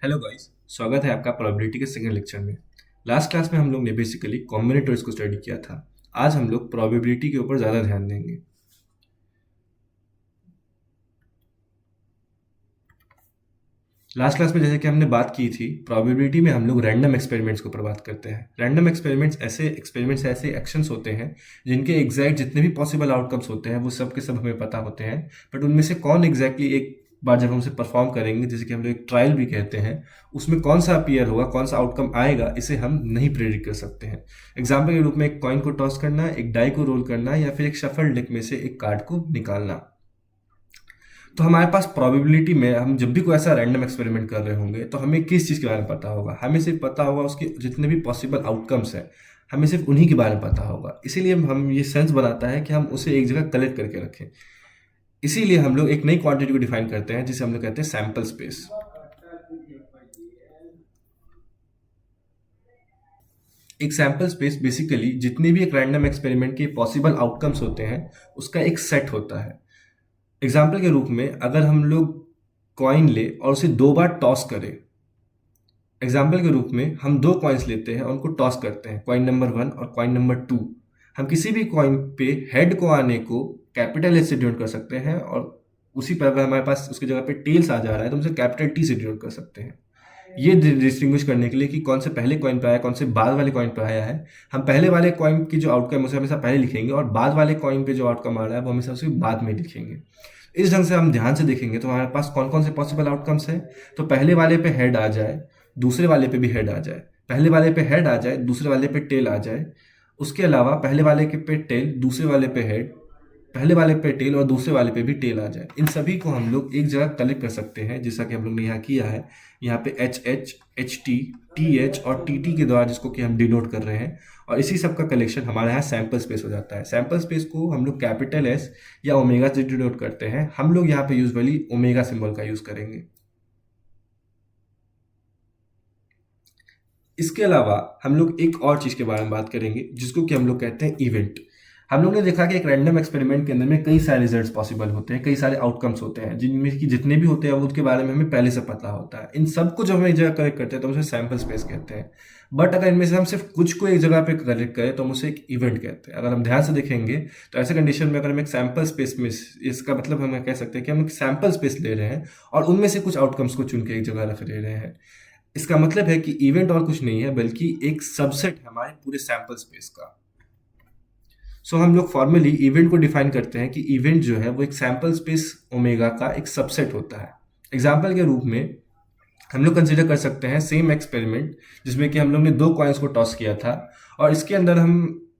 Hello guys. स्वागत है आपका प्रोबेबिलिटी के सेकंड लेक्चर में। लास्ट क्लास में हम लोग ने बेसिकली कॉम्बिनेटर्स को स्टडी किया था। आज हम लोग प्रोबेबिलिटी के ऊपर ज़्यादा ध्यान देंगे। लास्ट क्लास में जैसे कि हमने बात की थी, प्रोबेबिलिटी में हम लोग रैंडम एक्सपेरिमेंट्स के ऊपर बात करते हैं। रैंडम एक्सपेरिमेंट्स ऐसे एक्शंस होते हैं जिनके एग्जैक्ट जितने भी पॉसिबल आउटकम्स होते हैं वो सब के सब हमें पता होते हैं, बट उनमें से कौन एग्जैक्टली एक बार जब हम उसे परफॉर्म करेंगे, जैसे कि हम लोग एक ट्रायल भी कहते हैं, उसमें कौन सा अपीयर होगा, कौन सा आउटकम आएगा, इसे हम नहीं प्रेडिक्ट कर सकते हैं। एग्जाम्पल के रूप में एक कॉइन को टॉस करना, एक डाई को रोल करना, या फिर एक शफल डेक में से एक कार्ड को निकालना। तो हमारे पास प्रोबेबिलिटी में हम जब भी कोई ऐसा रैंडम एक्सपेरिमेंट कर रहे होंगे तो हमें किस चीज़ के बारे में पता होगा, हमें सिर्फ पता होगा उसके जितने भी पॉसिबल आउटकम्स हैं, हमें सिर्फ उन्हीं के बारे में पता होगा। इसीलिए हम ये सेंस बनाता है कि हम उसे एक जगह कलेक्ट करके रखें। इसीलिए हम लोग एक नई क्वांटिटी को डिफाइन करते हैं जिसे हम लोग कहते हैं सैंपल स्पेस। एक सैंपल स्पेस बेसिकली जितने भी एक रैंडम एक्सपेरिमेंट के पॉसिबल आउटकम्स होते हैं उसका एक सेट होता है। एग्जाम्पल के रूप में अगर हम लोग कॉइन ले और उसे दो बार टॉस करें, एग्जाम्पल के रूप में हम दो कॉइन्स लेते हैं और उनको टॉस करते हैं, कॉइन नंबर 1 और कॉइन नंबर 2। हम किसी भी कॉइन पे हेड को आने को कैपिटल एच से डिनोट कर सकते हैं, और उसी पर अगर हमारे पास उसकी जगह पे टेल्स आ जा रहा है तो हम उसे कैपिटल टी से डिनोट कर सकते हैं। ये डिस्टिंग्विश करने के लिए कि कौन से पहले कॉइन पे आया, कौन से बाद वाले कॉइन पे आया है, हम पहले वाले कॉइन की जो आउटकम है उसे हमेशा पहले लिखेंगे और बाद वाले कॉइन पे जो आउटकम आ रहा है वो हमेशा उसे बाद में लिखेंगे। इस ढंग से हम ध्यान से देखेंगे तो हमारे पास कौन कौन से पॉसिबल आउटकम्स हैं। तो पहले वाले पे हेड आ जाए, दूसरे वाले पे भी हेड आ जाए, पहले वाले पे हेड आ जाए, दूसरे वाले पे टेल आ जाए। उसके अलावा पहले वाले के पे टेल, दूसरे वाले पे हेड, पहले वाले पे टेल और दूसरे वाले पे भी टेल आ जाए। इन सभी को हम लोग एक जगह कलेक्ट कर सकते हैं, जैसा कि हम लोग ने यहाँ किया है। यहाँ पे H H, H T, T H और टी टी के द्वारा जिसको कि हम डिनोट कर रहे हैं, और इसी सब का कलेक्शन हमारे यहाँ सैंपल स्पेस हो जाता है। सैंपल स्पेस को हम लोग कैपिटल एस या ओमेगा से डिनोट करते हैं। हम लोग यहाँ पे यूजुअली ओमेगा सिंबल का यूज करेंगे। इसके अलावा हम लोग एक और चीज़ के बारे में बात करेंगे जिसको कि हम लोग कहते हैं इवेंट। हम लोग ने देखा कि एक रैंडम एक्सपेरिमेंट के अंदर में कई सारे रिजल्ट्स पॉसिबल होते हैं, कई सारे आउटकम्स होते हैं, जिनमें कि जितने भी होते हैं वो उसके बारे में हमें पहले से पता होता है। इन सबको जब हम एक जगह कलेक्ट करते हैं तो हम उसे सैंपल स्पेस कहते हैं। बट अगर इनमें से हम सिर्फ कुछ को एक जगह पे कलेक्ट करें तो हम उसे एक इवेंट कहते हैं। अगर हम ध्यान से देखेंगे तो ऐसे कंडीशन में अगर हम एक सैंपल स्पेस में, इसका मतलब हम कह सकते हैं कि हम एक सैंपल स्पेस ले रहे हैं और उनमें से कुछ आउटकम्स को चुन के एक जगह रख ले रहे हैं। इसका मतलब है कि इवेंट और कुछ नहीं है बल्कि एक सबसेट है हमारे पूरे सैंपल स्पेस का। सो हम लोग फॉर्मली इवेंट को डिफाइन करते हैं कि इवेंट जो है वो एक सैंपल स्पेस ओमेगा का एक सबसेट होता है। एग्जाम्पल के रूप में हम लोग कंसिडर कर सकते हैं सेम एक्सपेरिमेंट जिसमें कि हम लोग ने दो कॉइन्स को टॉस किया था, और इसके अंदर हम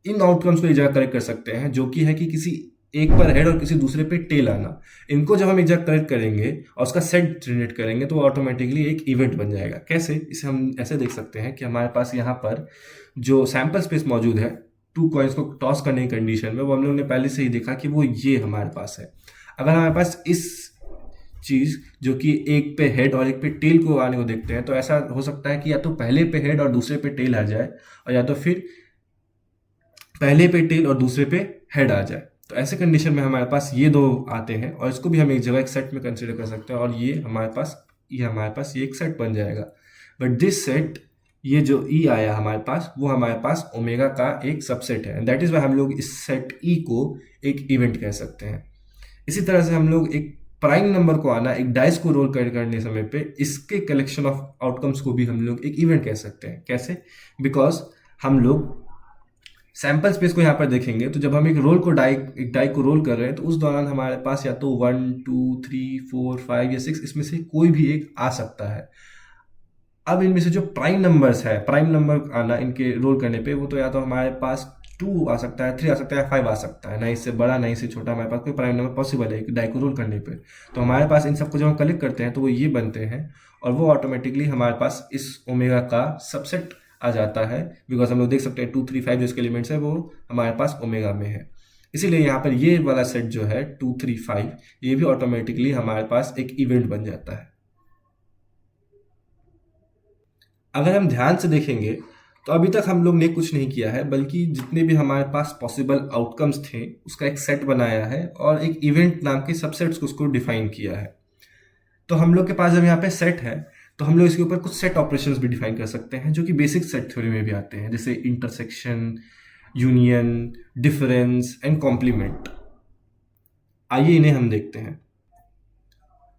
इन आउटकम्स को एक जगह करेक्ट कर सकते हैं, जो कि है कि किसी एक पर हेड और किसी दूसरे पे टेल आना। इनको जब हम एक जगह करेक्ट करेंगे और उसका सेट जनरेट करेंगे तो वो ऑटोमेटिकली एक इवेंट बन जाएगा। कैसे? इसे हम ऐसे देख सकते हैं कि हमारे पास यहाँ पर जो सैंपल स्पेस मौजूद है टू कॉइन्स को टॉस करने की कंडीशन में, वो हम लोग ने पहले से ही देखा कि वो ये हमारे पास है। अगर हमारे पास इस चीज़ जो कि एक पे हेड और एक पे टेल को आने को देखते हैं तो ऐसा हो सकता है कि या तो पहले पे हेड और दूसरे पे टेल आ जाए, और या तो फिर पहले पे टेल और दूसरे पे हेड आ जाए। तो ऐसे कंडीशन में हमारे पास ये दो आते हैं और इसको भी हम एक जगह एक सेट में कंसिडर कर सकते हैं, और ये हमारे पास ये एक सेट बन जाएगा। बट दिस सेट, ये जो ई आया हमारे पास, वो हमारे पास ओमेगा का एक सबसेट है। दैट इज वाई हम लोग इस सेट ई को एक इवेंट कह सकते हैं। इसी तरह से हम लोग एक प्राइम नंबर को आना, एक डाइस को रोल करने समय पे इसके कलेक्शन ऑफ आउटकम्स को भी हम लोग एक इवेंट कह सकते हैं। कैसे? बिकॉज हम लोग सैंपल स्पेस को यहाँ पर देखेंगे तो जब हम एक डाई को रोल कर रहे हैं तो उस दौरान हमारे पास या तो 1 2 3 4 5 या 6 इसमें से कोई भी एक आ सकता है। अब इनमें से जो प्राइम नंबर्स है, प्राइम नंबर आना इनके रोल करने पे, वो तो या तो हमारे पास 2 आ सकता है, 3 आ सकता है, 5 आ सकता है। ना इससे बड़ा ना इससे छोटा हमारे पास कोई प्राइम नंबर पॉसिबल है डाई को रोल करने पे। तो हमारे पास इन सबको जब हम कलेक्ट करते हैं तो वो ये बनते हैं, और वो ऑटोमेटिकली हमारे पास इस ओमेगा का सबसेट आ जाता है। बिकॉज हम लोग देख सकते हैं 2 3 5 जो इसके एलिमेंट्स है वो हमारे पास ओमेगा में है। इसीलिए यहाँ पर ये वाला सेट जो है 2 3 5, ये भी ऑटोमेटिकली हमारे पास एक इवेंट बन जाता है। अगर हम ध्यान से देखेंगे तो अभी तक हम लोग ने कुछ नहीं किया है, बल्कि जितने भी हमारे पास पॉसिबल आउटकम्स थे उसका एक सेट बनाया है और एक इवेंट नाम के सबसेट्स को उसको डिफाइन किया है। तो हम लोग के पास जब यहाँ पे सेट है तो हम लोग इसके ऊपर कुछ सेट ऑपरेशंस भी डिफाइन कर सकते हैं जो कि बेसिक सेट थ्योरी में भी आते हैं, जैसे intersection, union, difference and complement. आइए इन्हें हम देखते हैं।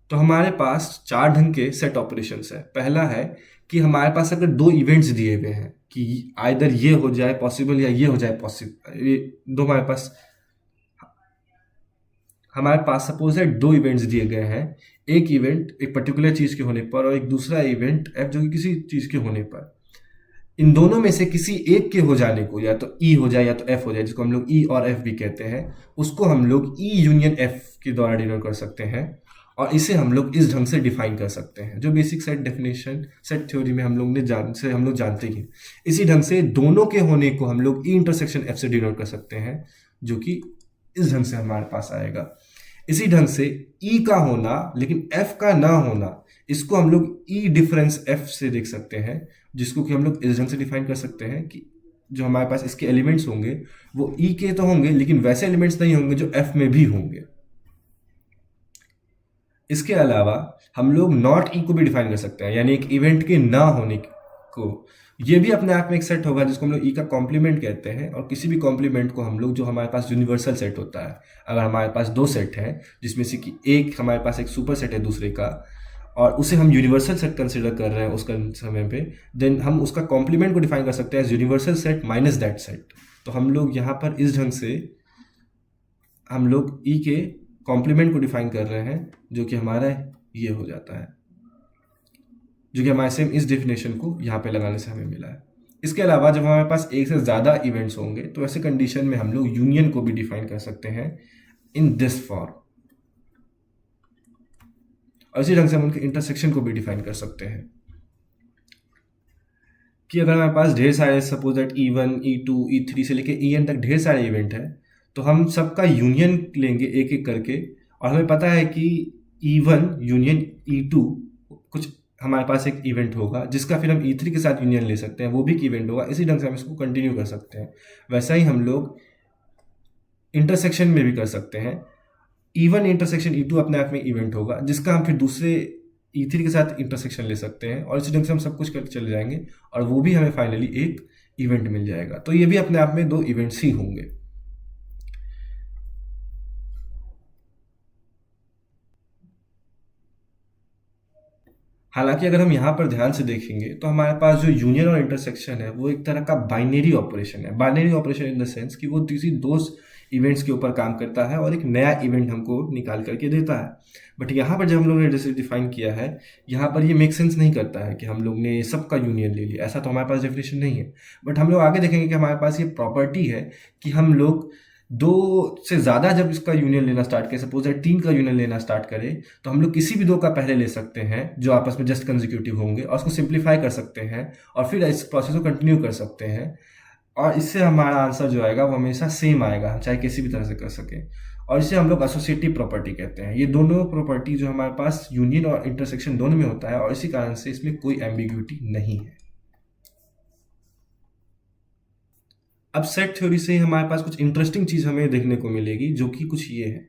तो हमारे पास चार ढंग के सेट ऑपरेशंस है। पहला है कि हमारे पास अगर दो इवेंट्स दिए हुए हैं कि आइदर ये हो जाए पॉसिबल या ये हो जाए पॉसिबल, ये दो हमारे पास सपोज है दो इवेंट्स दिए गए हैं, एक इवेंट एक पर्टिकुलर चीज के होने पर और एक दूसरा इवेंट एफ जो कि किसी चीज के होने पर। इन दोनों में से किसी एक के हो जाने को, या तो ई हो जाए या तो एफ हो जाए, जिसको हम लोग ई और एफ भी कहते हैं, उसको हम लोग ई यूनियन एफ के द्वारा डिनोट कर सकते हैं। और इसे हम लोग इस ढंग से डिफाइन कर सकते हैं, जो basic set definition set theory में हम लोग जानते ही हैं। इसी ढंग से दोनों के होने को हम लोग ई इंटरसेक्शन एफ से डिनोट कर सकते हैं, जो कि इस ढंग से हमारे पास आएगा। इसी ढंग से ई का होना लेकिन एफ का ना होना, इसको हम लोग ई डिफरेंस एफ से देख सकते हैं, जिसको कि हम लोग इस ढंग से डिफाइन कर सकते हैं कि जो हमारे पास इसके एलिमेंट्स होंगे वो ई के तो होंगे लेकिन वैसे एलिमेंट्स नहीं होंगे जो एफ में भी होंगे। इसके अलावा हम लोग नॉट ई को भी डिफाइन कर सकते हैं, यानी एक इवेंट के ना होने को। ये भी अपने आप में एक सेट होगा जिसको हम लोग ई का कॉम्प्लीमेंट कहते हैं। और किसी भी कॉम्प्लीमेंट को हम लोग, जो हमारे पास यूनिवर्सल सेट होता है, अगर हमारे पास दो सेट है जिसमें से कि एक हमारे पास एक सुपर सेट है दूसरे का, और उसे हम यूनिवर्सल सेट कंसिडर कर रहे हैं उसका समय पे, देन हम उसका कॉम्प्लीमेंट को डिफाइन कर सकते हैं universal set minus that set. तो हम लोग यहाँ पर इस ढंग से हम लोग ई के कॉम्प्लीमेंट को डिफाइन कर रहे हैं, जो कि हमारा ये हो जाता है, जो कि हमारे सेम इस डेफिनेशन को यहाँ पे लगाने से हमें मिला है। इसके अलावा जब हमारे पास एक से ज़्यादा इवेंट्स होंगे तो ऐसे कंडीशन में हम लोग यूनियन को भी डिफाइन कर सकते हैं इन दिस फॉर्म। और इसी ढंग से हम उनके इंटरसेक्शन को भी डिफाइन कर सकते हैं कि अगर हमारे पास ढेर सारे, suppose that E1, E2, E3 से लेके En तक ढेर सारे इवेंट है, तो हम सबका यूनियन लेंगे एक एक करके। और हमें पता है कि E1 यूनियन E2 कुछ हमारे पास एक इवेंट होगा जिसका फिर हम E3 के साथ यूनियन ले सकते हैं, वो भी एक इवेंट होगा। इसी ढंग से हम इसको कंटिन्यू कर सकते हैं। वैसा ही हम लोग इंटरसेक्शन में भी कर सकते हैं। E1 इंटरसेक्शन E2 अपने आप में इवेंट होगा जिसका हम फिर दूसरे E3 के साथ इंटरसेक्शन ले सकते हैं, और इसी ढंग से हम सब कुछ करके चले जाएंगे और वो भी हमें फाइनली एक इवेंट मिल जाएगा। तो ये भी अपने आप में दो इवेंट्स ही होंगे। हालांकि अगर हम यहाँ पर ध्यान से देखेंगे तो हमारे पास जो यूनियन और इंटरसेक्शन है वो एक तरह का बाइनरी ऑपरेशन है। Binary operation in the sense कि वो किसी दो इवेंट्स के ऊपर काम करता है और एक नया इवेंट हमको निकाल करके देता है। बट यहाँ पर जब हम लोग ने जैसे डिफाइन किया है, यहाँ पर ये मेक सेंस नहीं करता है कि हम लोग ने सबका यूनियन ले लिया, ऐसा तो हमारे पास डेफिनेशन नहीं है। बट हम लोग आगे देखेंगे कि हमारे पास ये प्रॉपर्टी है कि हम लोग दो से ज़्यादा जब इसका यूनियन लेना स्टार्ट करें, सपोज दैट 3 का यूनियन लेना स्टार्ट करें, तो हम लोग किसी भी दो का पहले ले सकते हैं जो आपस में जस्ट कंसेक्यूटिव होंगे, और उसको सिंप्लीफाई कर सकते हैं और फिर इस प्रोसेस को कंटिन्यू कर सकते हैं। और इससे हमारा आंसर जो आएगा वो हमेशा सेम आएगा, हम चाहे किसी भी तरह से कर सकें। और इसे हम लोग एसोसिएटिव प्रॉपर्टी कहते हैं। ये दोनों प्रॉपर्टी जो हमारे पास यूनियन और इंटरसेक्शन दोनों में होता है, और इसी कारण से इसमें कोई एम्बिग्यूटी नहीं है। अब सेट थ्योरी से हमारे पास कुछ इंटरेस्टिंग चीज हमें देखने को मिलेगी, जो कि कुछ ये है।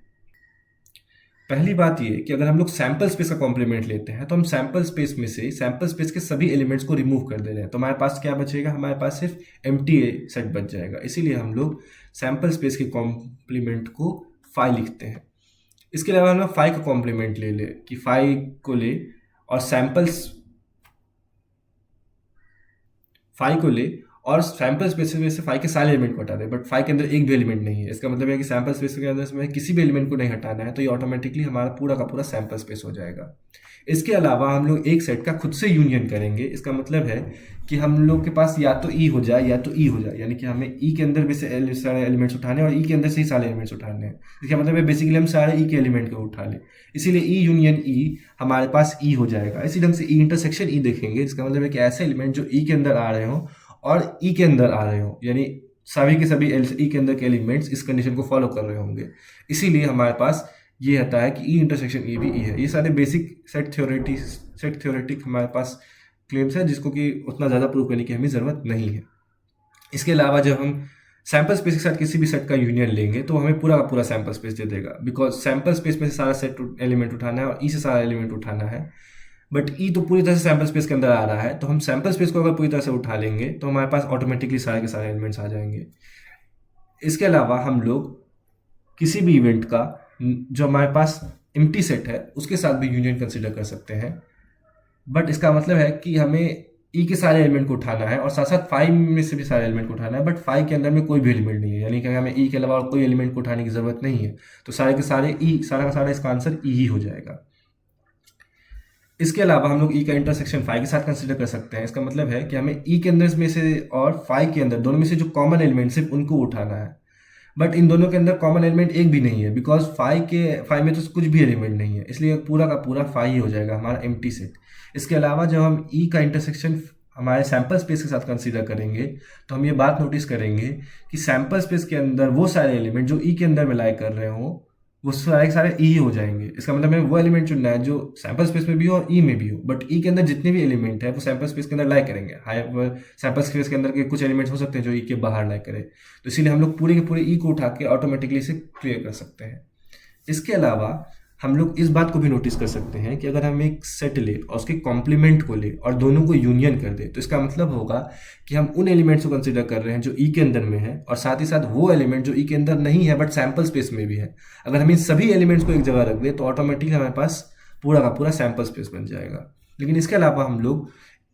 पहली बात ये कि अगर हम लोग सैंपल स्पेस का कॉम्प्लीमेंट लेते हैं तो हम सैंपल स्पेस में से सैंपल स्पेस के सभी एलिमेंट्स को रिमूव कर दे रहे हैं, तो हमारे पास क्या बचेगा? हमारे पास सिर्फ एम्प्टी सेट बच जाएगा। इसीलिए हम लोग सैंपल स्पेस के कॉम्प्लीमेंट को फाई लिखते हैं। इसके अलावा हम लोग फाई का कॉम्प्लीमेंट ले कि फाई को ले और फाई को ले और सैंपल स्पेस में से फाई के सारे एलिमेंट को हटा दे, बट फाई के अंदर एक भी एलिमेंट नहीं है। इसका मतलब है कि सैंपल स्पेस के अंदर में किसी भी एलिमेंट को नहीं हटाना है, तो ये ऑटोमेटिकली हमारा पूरा का पूरा सैंपल स्पेस हो जाएगा। इसके अलावा हम लोग एक सेट का खुद से यूनियन करेंगे। इसका मतलब है कि हम लोग के पास या तो ई हो जाए या तो ई हो जाए, यानी कि हमें ई के अंदर भी से सारे एलिमेंट्स उठाने और ई के अंदर से ही सारे एलिमेंट्स उठाने हैं। इसका मतलब है बेसिकली हम सारे ई के एलिमेंट को उठा लें, इसीलिए ई यूनियन ई हमारे पास ई हो जाएगा। इसी ढंग से ई इंटरसेक्शन ई देखेंगे। इसका मतलब है कि ऐसे एलिमेंट जो ई के अंदर आ रहे हो और ई के अंदर आ रहे हो, यानी सभी के सभी ई के अंदर के एलिमेंट्स इस कंडीशन को फॉलो कर रहे होंगे। इसीलिए हमारे पास ये आता है कि ई इंटरसेक्शन ई भी ई है। ये सारे बेसिक सेट थ्योरेटिक हमारे पास क्लेम्स है, जिसको कि उतना ज़्यादा प्रूव करने की हमें ज़रूरत नहीं है। इसके अलावा जब हम सैंपल स्पेस के साथ किसी भी सेट का यूनियन लेंगे तो हमें पूरा का पूरा सैंपल स्पेस दे देगा, बिकॉज सैंपल स्पेस में से सारा सेट एलिमेंट उठाना है और ई से सारा एलिमेंट उठाना है। बट ई तो पूरी तरह से सैंपल स्पेस के अंदर आ रहा है, तो हम सैंपल स्पेस को अगर पूरी तरह से उठा लेंगे तो हमारे पास ऑटोमेटिकली सारे के सारे एलिमेंट्स आ जाएंगे। इसके अलावा हम लोग किसी भी इवेंट का जो हमारे पास एम्प्टी सेट है उसके साथ भी यूनियन कंसिडर कर सकते हैं। बट इसका मतलब है कि हमें ई के सारे एलिमेंट को उठाना है और साथ साथ फाइव में से भी सारे एलिमेंट को उठाना है, बट फाइव के अंदर में कोई भी एलिमेंट नहीं है, यानी कि हमें ई के अलावा और कोई एलिमेंट को उठाने की जरूरत नहीं है। तो सारे के सारे ई, सारा का सारा इसका आंसर ई ही हो जाएगा। इसके अलावा हम लोग ई का इंटरसेक्शन फाइव के साथ कंसिडर कर सकते हैं। इसका मतलब है कि हमें ई के अंदर में से और फाइव के अंदर दोनों में से जो कॉमन एलिमेंट सिर्फ उनको उठाना है। बट इन दोनों के अंदर कॉमन एलिमेंट एक भी नहीं है, बिकॉज फाइव में तो कुछ भी एलिमेंट नहीं है, इसलिए पूरा का पूरा फाइव ही हो जाएगा हमारा एम्प्टी सेट। इसके अलावा जब हम ई का इंटरसेक्शन हमारे सैंपल स्पेस के साथ कंसीडर करेंगे तो हम ये बात नोटिस करेंगे कि सैंपल स्पेस के अंदर वो सारे एलिमेंट जो ई के अंदर में लाई कर रहे हो वो सारे के सारे ई ही हो जाएंगे। इसका मतलब हमें वो एलिमेंट चुनना है जो सैंपल स्पेस में भी हो और ई में भी हो, बट ई के अंदर जितने भी एलिमेंट है वो सैंपल स्पेस के अंदर लाई करेंगे। हाई सैंपल स्पेस के अंदर के कुछ एलिमेंट्स हो सकते हैं जो ई के बाहर लाई करे, तो इसीलिए हम लोग पूरे के पूरे ई को उठा के ऑटोमेटिकली इसे क्लियर कर सकते हैं। इसके अलावा हम लोग इस बात को भी नोटिस कर सकते हैं कि अगर हम एक सेट ले और उसके कॉम्प्लीमेंट को ले और दोनों को यूनियन कर दे तो इसका मतलब होगा कि हम उन एलिमेंट्स को कंसीडर कर रहे हैं जो ई के अंदर में है और साथ ही साथ वो एलिमेंट जो ई के अंदर नहीं है बट सैंपल स्पेस में भी है। अगर हम इन सभी एलिमेंट्स को एक जगह रख दें तो ऑटोमेटिकली हमारे पास पूरा का पूरा सैंपल स्पेस बन जाएगा। लेकिन इसके अलावा हम लोग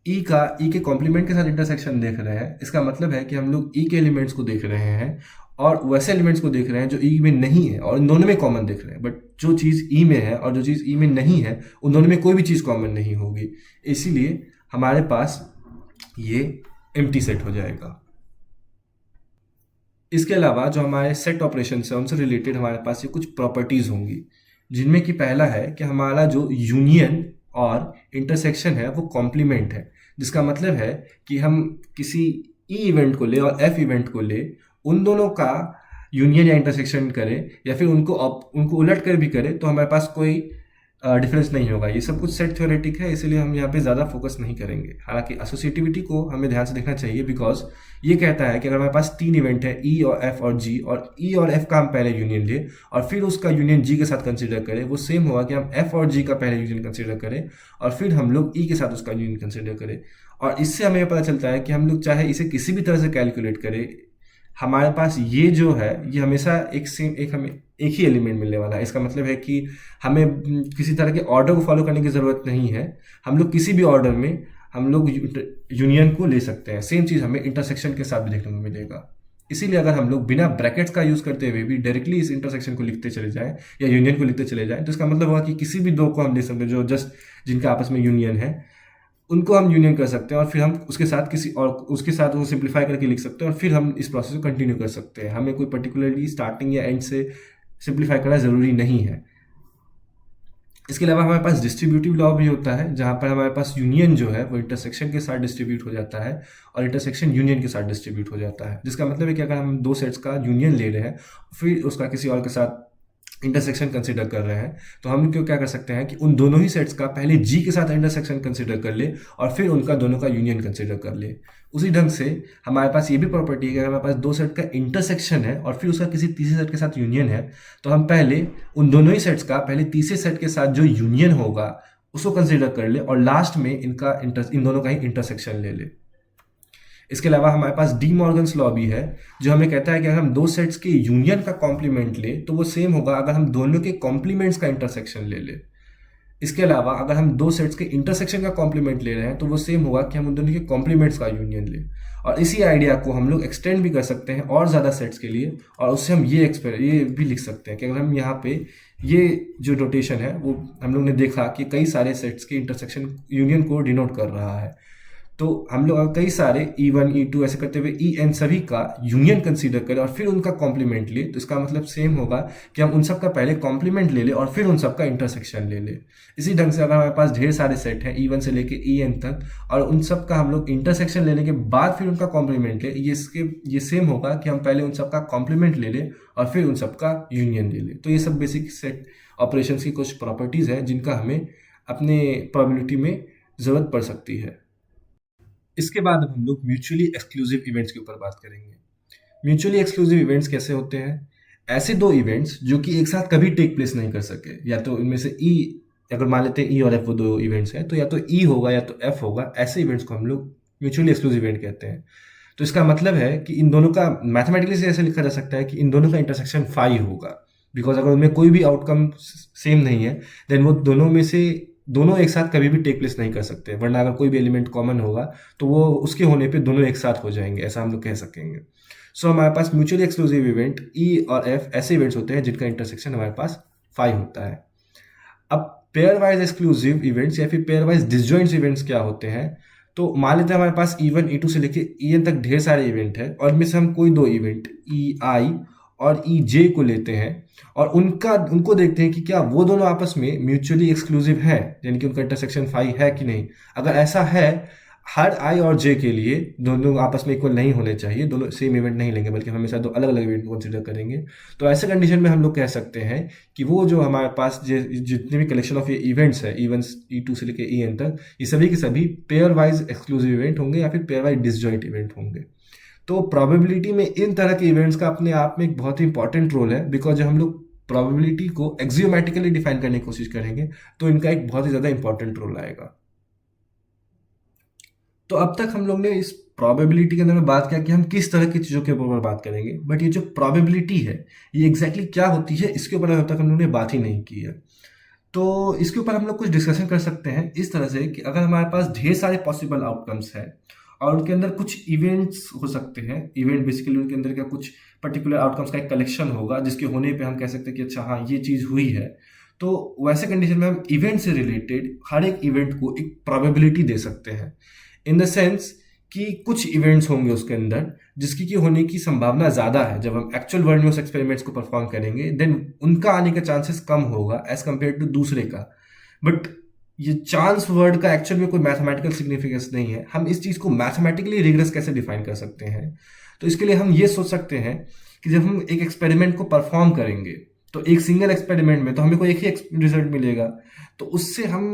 ई के कॉम्प्लीमेंट के साथ इंटरसेक्शन देख रहे हैं। इसका मतलब है कि हम लोग ई के एलिमेंट्स को देख रहे हैं और वैसे एलिमेंट्स को देख रहे हैं जो ई में नहीं है और इन दोनों में कॉमन देख रहे हैं। बट जो चीज़ ई में है और जो चीज़ ई में नहीं है उन दोनों में कोई भी चीज़ कॉमन नहीं होगी, इसीलिए हमारे पास ये एम्प्टी सेट हो जाएगा। इसके अलावा जो हमारे सेट ऑपरेशन है उनसे रिलेटेड हमारे पास ये कुछ प्रॉपर्टीज़ होंगी, जिनमें कि पहला है कि हमारा जो यूनियन और इंटरसेक्शन है वो कॉम्प्लीमेंट है। जिसका मतलब है कि हम किसी ई इवेंट को ले और एफ इवेंट को ले, उन दोनों का यूनियन या इंटरसेक्शन करें या फिर उनको उलट कर भी करें तो हमारे पास कोई डिफरेंस नहीं होगा। ये सब कुछ सेट थ्योरेटिक है, इसलिए हम यहाँ पे ज़्यादा फोकस नहीं करेंगे। हालांकि एसोसिएटिविटी को हमें ध्यान से देखना चाहिए, बिकॉज ये कहता है कि अगर हमारे पास तीन इवेंट है ई और एफ और जी, और ई और एफ का हम पहले यूनियन ले और फिर उसका यूनियन जी के साथ कंसिडर करें, वो सेम होगा कि हम एफ और जी का पहले यूनियन कंसिडर करें और फिर हम लोग ई के साथ उसका यूनियन कंसिडर करें। और इससे हमें पता चलता है कि हम लोग चाहे इसे किसी भी तरह से कैलकुलेट करें, हमारे पास ये जो है ये हमेशा हमें एक ही एलिमेंट मिलने वाला है। इसका मतलब है कि हमें किसी तरह के ऑर्डर को फॉलो करने की ज़रूरत नहीं है। हम लोग किसी भी ऑर्डर में हम लोग यूनियन को ले सकते हैं। सेम चीज़ हमें इंटरसेक्शन के साथ भी देखने को मिलेगा। इसीलिए अगर हम लोग बिना ब्रैकेट्स का यूज़ करते हुए भी डायरेक्टली इस इंटरसेक्शन को लिखते चले जाएं या यूनियन को लिखते चले जाएं तो इसका मतलब होगा कि किसी भी दो को हम ले सकते हैं जो जस्ट जिनका आपस में यूनियन है, उनको हम यूनियन कर सकते हैं और फिर हम उसके साथ किसी और उसके साथ वो सिंप्लीफाई करके लिख सकते हैं और फिर हम इस प्रोसेस को कंटिन्यू कर सकते हैं। हमें कोई पर्टिकुलरली स्टार्टिंग या एंड से सिंप्लीफाई करना ज़रूरी नहीं है। इसके अलावा हमारे पास डिस्ट्रीब्यूटिव लॉ भी होता है, जहाँ पर हमारे पास यूनियन जो है वो इंटरसेक्शन के साथ डिस्ट्रीब्यूट हो जाता है और इंटरसेक्शन यूनियन के साथ डिस्ट्रीब्यूट हो जाता है। जिसका मतलब है कि अगर हम दो सेट्स का यूनियन ले रहे हैं फिर उसका किसी और के साथ इंटरसेक्शन कंसिडर कर रहे हैं तो हम क्यों क्या कर सकते हैं कि उन दोनों ही सेट्स का पहले जी के साथ इंटरसेक्शन कंसिडर कर ले और फिर उनका दोनों का यूनियन कंसिडर कर ले। उसी ढंग से हमारे पास ये भी प्रॉपर्टी है कि अगर हमारे पास दो सेट का इंटरसेक्शन है और फिर उसका किसी तीसरे सेट के साथ यूनियन है तो हम पहले उन दोनों ही सेट्स का पहले तीसरे सेट के साथ जो यूनियन होगा उसको कंसिडर कर ले और लास्ट में इन दोनों का ही इंटरसेक्शन ले ले। इसके अलावा हमारे पास डी मॉर्गन्स लॉ भी है जो हमें कहता है कि अगर हम दो सेट्स के यूनियन का कॉम्प्लीमेंट ले तो वो सेम होगा अगर हम दोनों के कॉम्प्लीमेंट्स का इंटरसेक्शन ले ले। इसके अलावा अगर हम दो सेट्स के इंटरसेक्शन का कॉम्प्लीमेंट ले रहे हैं तो वो सेम होगा कि हम उन दोनों के कॉम्प्लीमेंट्स का यूनियन ले। और इसी आइडिया को हम लोग एक्सटेंड भी कर सकते हैं और ज़्यादा सेट्स के लिए, और उससे हम ये भी लिख सकते हैं कि अगर हम यहाँ पे ये जो नोटेशन है वो हम लोग ने देखा कि कई सारे सेट्स के इंटरसेक्शन यूनियन को डिनोट कर रहा है, तो हम लोग कई सारे E1 E2 ऐसे करते हुए En सभी का यूनियन कंसीडर करें और फिर उनका कॉम्प्लीमेंट ले, तो इसका मतलब सेम होगा कि हम उन सब का पहले कॉम्प्लीमेंट ले ले और फिर उन सब का इंटरसेक्शन ले ले। इसी ढंग से अगर हमारे पास ढेर सारे सेट हैं E1 से लेके En तक और उन सब का हम लोग इंटरसेक्शन लेने के बाद फिर उनका कॉम्प्लीमेंट ले, ये सेम होगा कि हम पहले उन सब का कॉम्प्लीमेंट ले ले और फिर उन सब का यूनियन ले ले। तो ये सब बेसिक सेट ऑपरेशन की कुछ प्रॉपर्टीज़ हैं जिनका हमें अपने प्रोबेबिलिटी में ज़रूरत पड़ सकती है। इसके बाद अब हम लोग म्यूचुअली एक्सक्लूसिव इवेंट्स के ऊपर बात करेंगे। म्यूचुअली एक्सक्लूसिव इवेंट्स कैसे होते हैं? ऐसे दो इवेंट्स जो कि एक साथ कभी टेक प्लेस नहीं कर सके, या तो इनमें से ई अगर मान लेते हैं ई और एफ वो दो इवेंट्स हैं, तो या तो ई होगा या तो एफ होगा, ऐसे इवेंट्स को हम लोग म्यूचुअली एक्सक्लूसिव इवेंट कहते हैं। तो इसका मतलब है कि इन दोनों का मैथमेटिकली से ऐसे लिखा जा सकता है कि इन दोनों का इंटरसेक्शन फाई होगा, बिकॉज अगर उनमें कोई भी आउटकम सेम नहीं है, देन वो दोनों में से दोनों एक साथ कभी भी टेक प्लेस नहीं कर सकते, वरना अगर कोई भी एलिमेंट कॉमन होगा तो वो उसके होने पे दोनों एक साथ हो जाएंगे, ऐसा हम लोग कह सकेंगे। सो हमारे पास म्यूचुअली एक्सक्लूसिव इवेंट ई और एफ ऐसे इवेंट्स होते हैं जिनका इंटरसेक्शन हमारे पास फाई होता है। अब पेयर वाइज एक्सक्लूसिव इवेंट्स या फिर पेयर वाइज डिसजॉइंट इवेंट्स क्या होते हैं? तो मान लेते हैं हमारे पास E1 E2 से लेके En तक ढेर सारे इवेंट है, और इनमें से हम कोई दो इवेंट EI और EJ को लेते हैं और उनको देखते हैं कि क्या वो दोनों आपस में म्यूचुअली एक्सक्लूसिव है, यानी कि उनका इंटरसेक्शन फाई है कि नहीं। अगर ऐसा है, हर आई और जे के लिए दोनों आपस में इक्वल नहीं होने चाहिए, दोनों सेम इवेंट नहीं लेंगे, बल्कि हम हमेशा दो अलग अलग इवेंट को कंसिडर करेंगे। तो ऐसे कंडीशन में हम लोग कह सकते हैं कि वो जो हमारे पास जितने भी कलेक्शन ऑफ ये इवेंट्स है, E1 E2 से लेकर EN तक, ये सभी के सभी पेयर वाइज एक्सक्लूसिव इवेंट होंगे या फिर पेयर वाइज डिसजॉइंट इवेंट होंगे। तो प्रोबेबिलिटी में इन तरह के इवेंट्स का अपने आप में एक बहुत ही इंपॉर्टेंट रोल है, बिकॉज जब हम लोग प्रोबेबिलिटी को एक्सियोमेटिकली डिफाइन करने की कोशिश करेंगे तो इनका एक बहुत ही ज़्यादा इंपॉर्टेंट रोल आएगा। तो अब तक हम लोग ने इस प्रोबेबिलिटी के अंदर में बात किया कि हम किस तरह की चीज़ों के ऊपर बात करेंगे, बट ये जो प्रोबेबिलिटी है ये एग्जैक्टली क्या होती है, इसके ऊपर अब तक हम लोग ने बात ही नहीं की है। तो इसके ऊपर हम लोग कुछ डिस्कशन कर सकते हैं इस तरह से कि अगर हमारे पास ढेर सारे पॉसिबल आउटकम्स हैं और उनके अंदर कुछ इवेंट्स हो सकते हैं, इवेंट बेसिकली उनके अंदर क्या कुछ पर्टिकुलर आउटकम्स का एक कलेक्शन होगा जिसके होने पे हम कह सकते हैं कि अच्छा हाँ ये चीज़ हुई है। तो वैसे कंडीशन में हम इवेंट से रिलेटेड हर एक इवेंट को एक प्रोबेबिलिटी दे सकते हैं, इन द सेंस कि कुछ इवेंट्स होंगे उसके अंदर जिसकी की होने की संभावना ज़्यादा है। जब हम एक्चुअल वर्ल्ड में उस एक्सपेरिमेंट्स को परफॉर्म करेंगे देन उनका आने का चांसेस कम होगा एज कम्पेयर टू दूसरे का। बट ये चांस वर्ड का एक्चुअल में कोई मैथमेटिकल सिग्निफिकेंस नहीं है। हम इस चीज़ को मैथमेटिकली रिग्रेस कैसे डिफाइन कर सकते हैं? तो इसके लिए हम ये सोच सकते हैं कि जब हम एक एक्सपेरिमेंट को परफॉर्म करेंगे तो एक सिंगल एक्सपेरिमेंट में तो हमें कोई एक ही रिजल्ट मिलेगा, तो उससे हम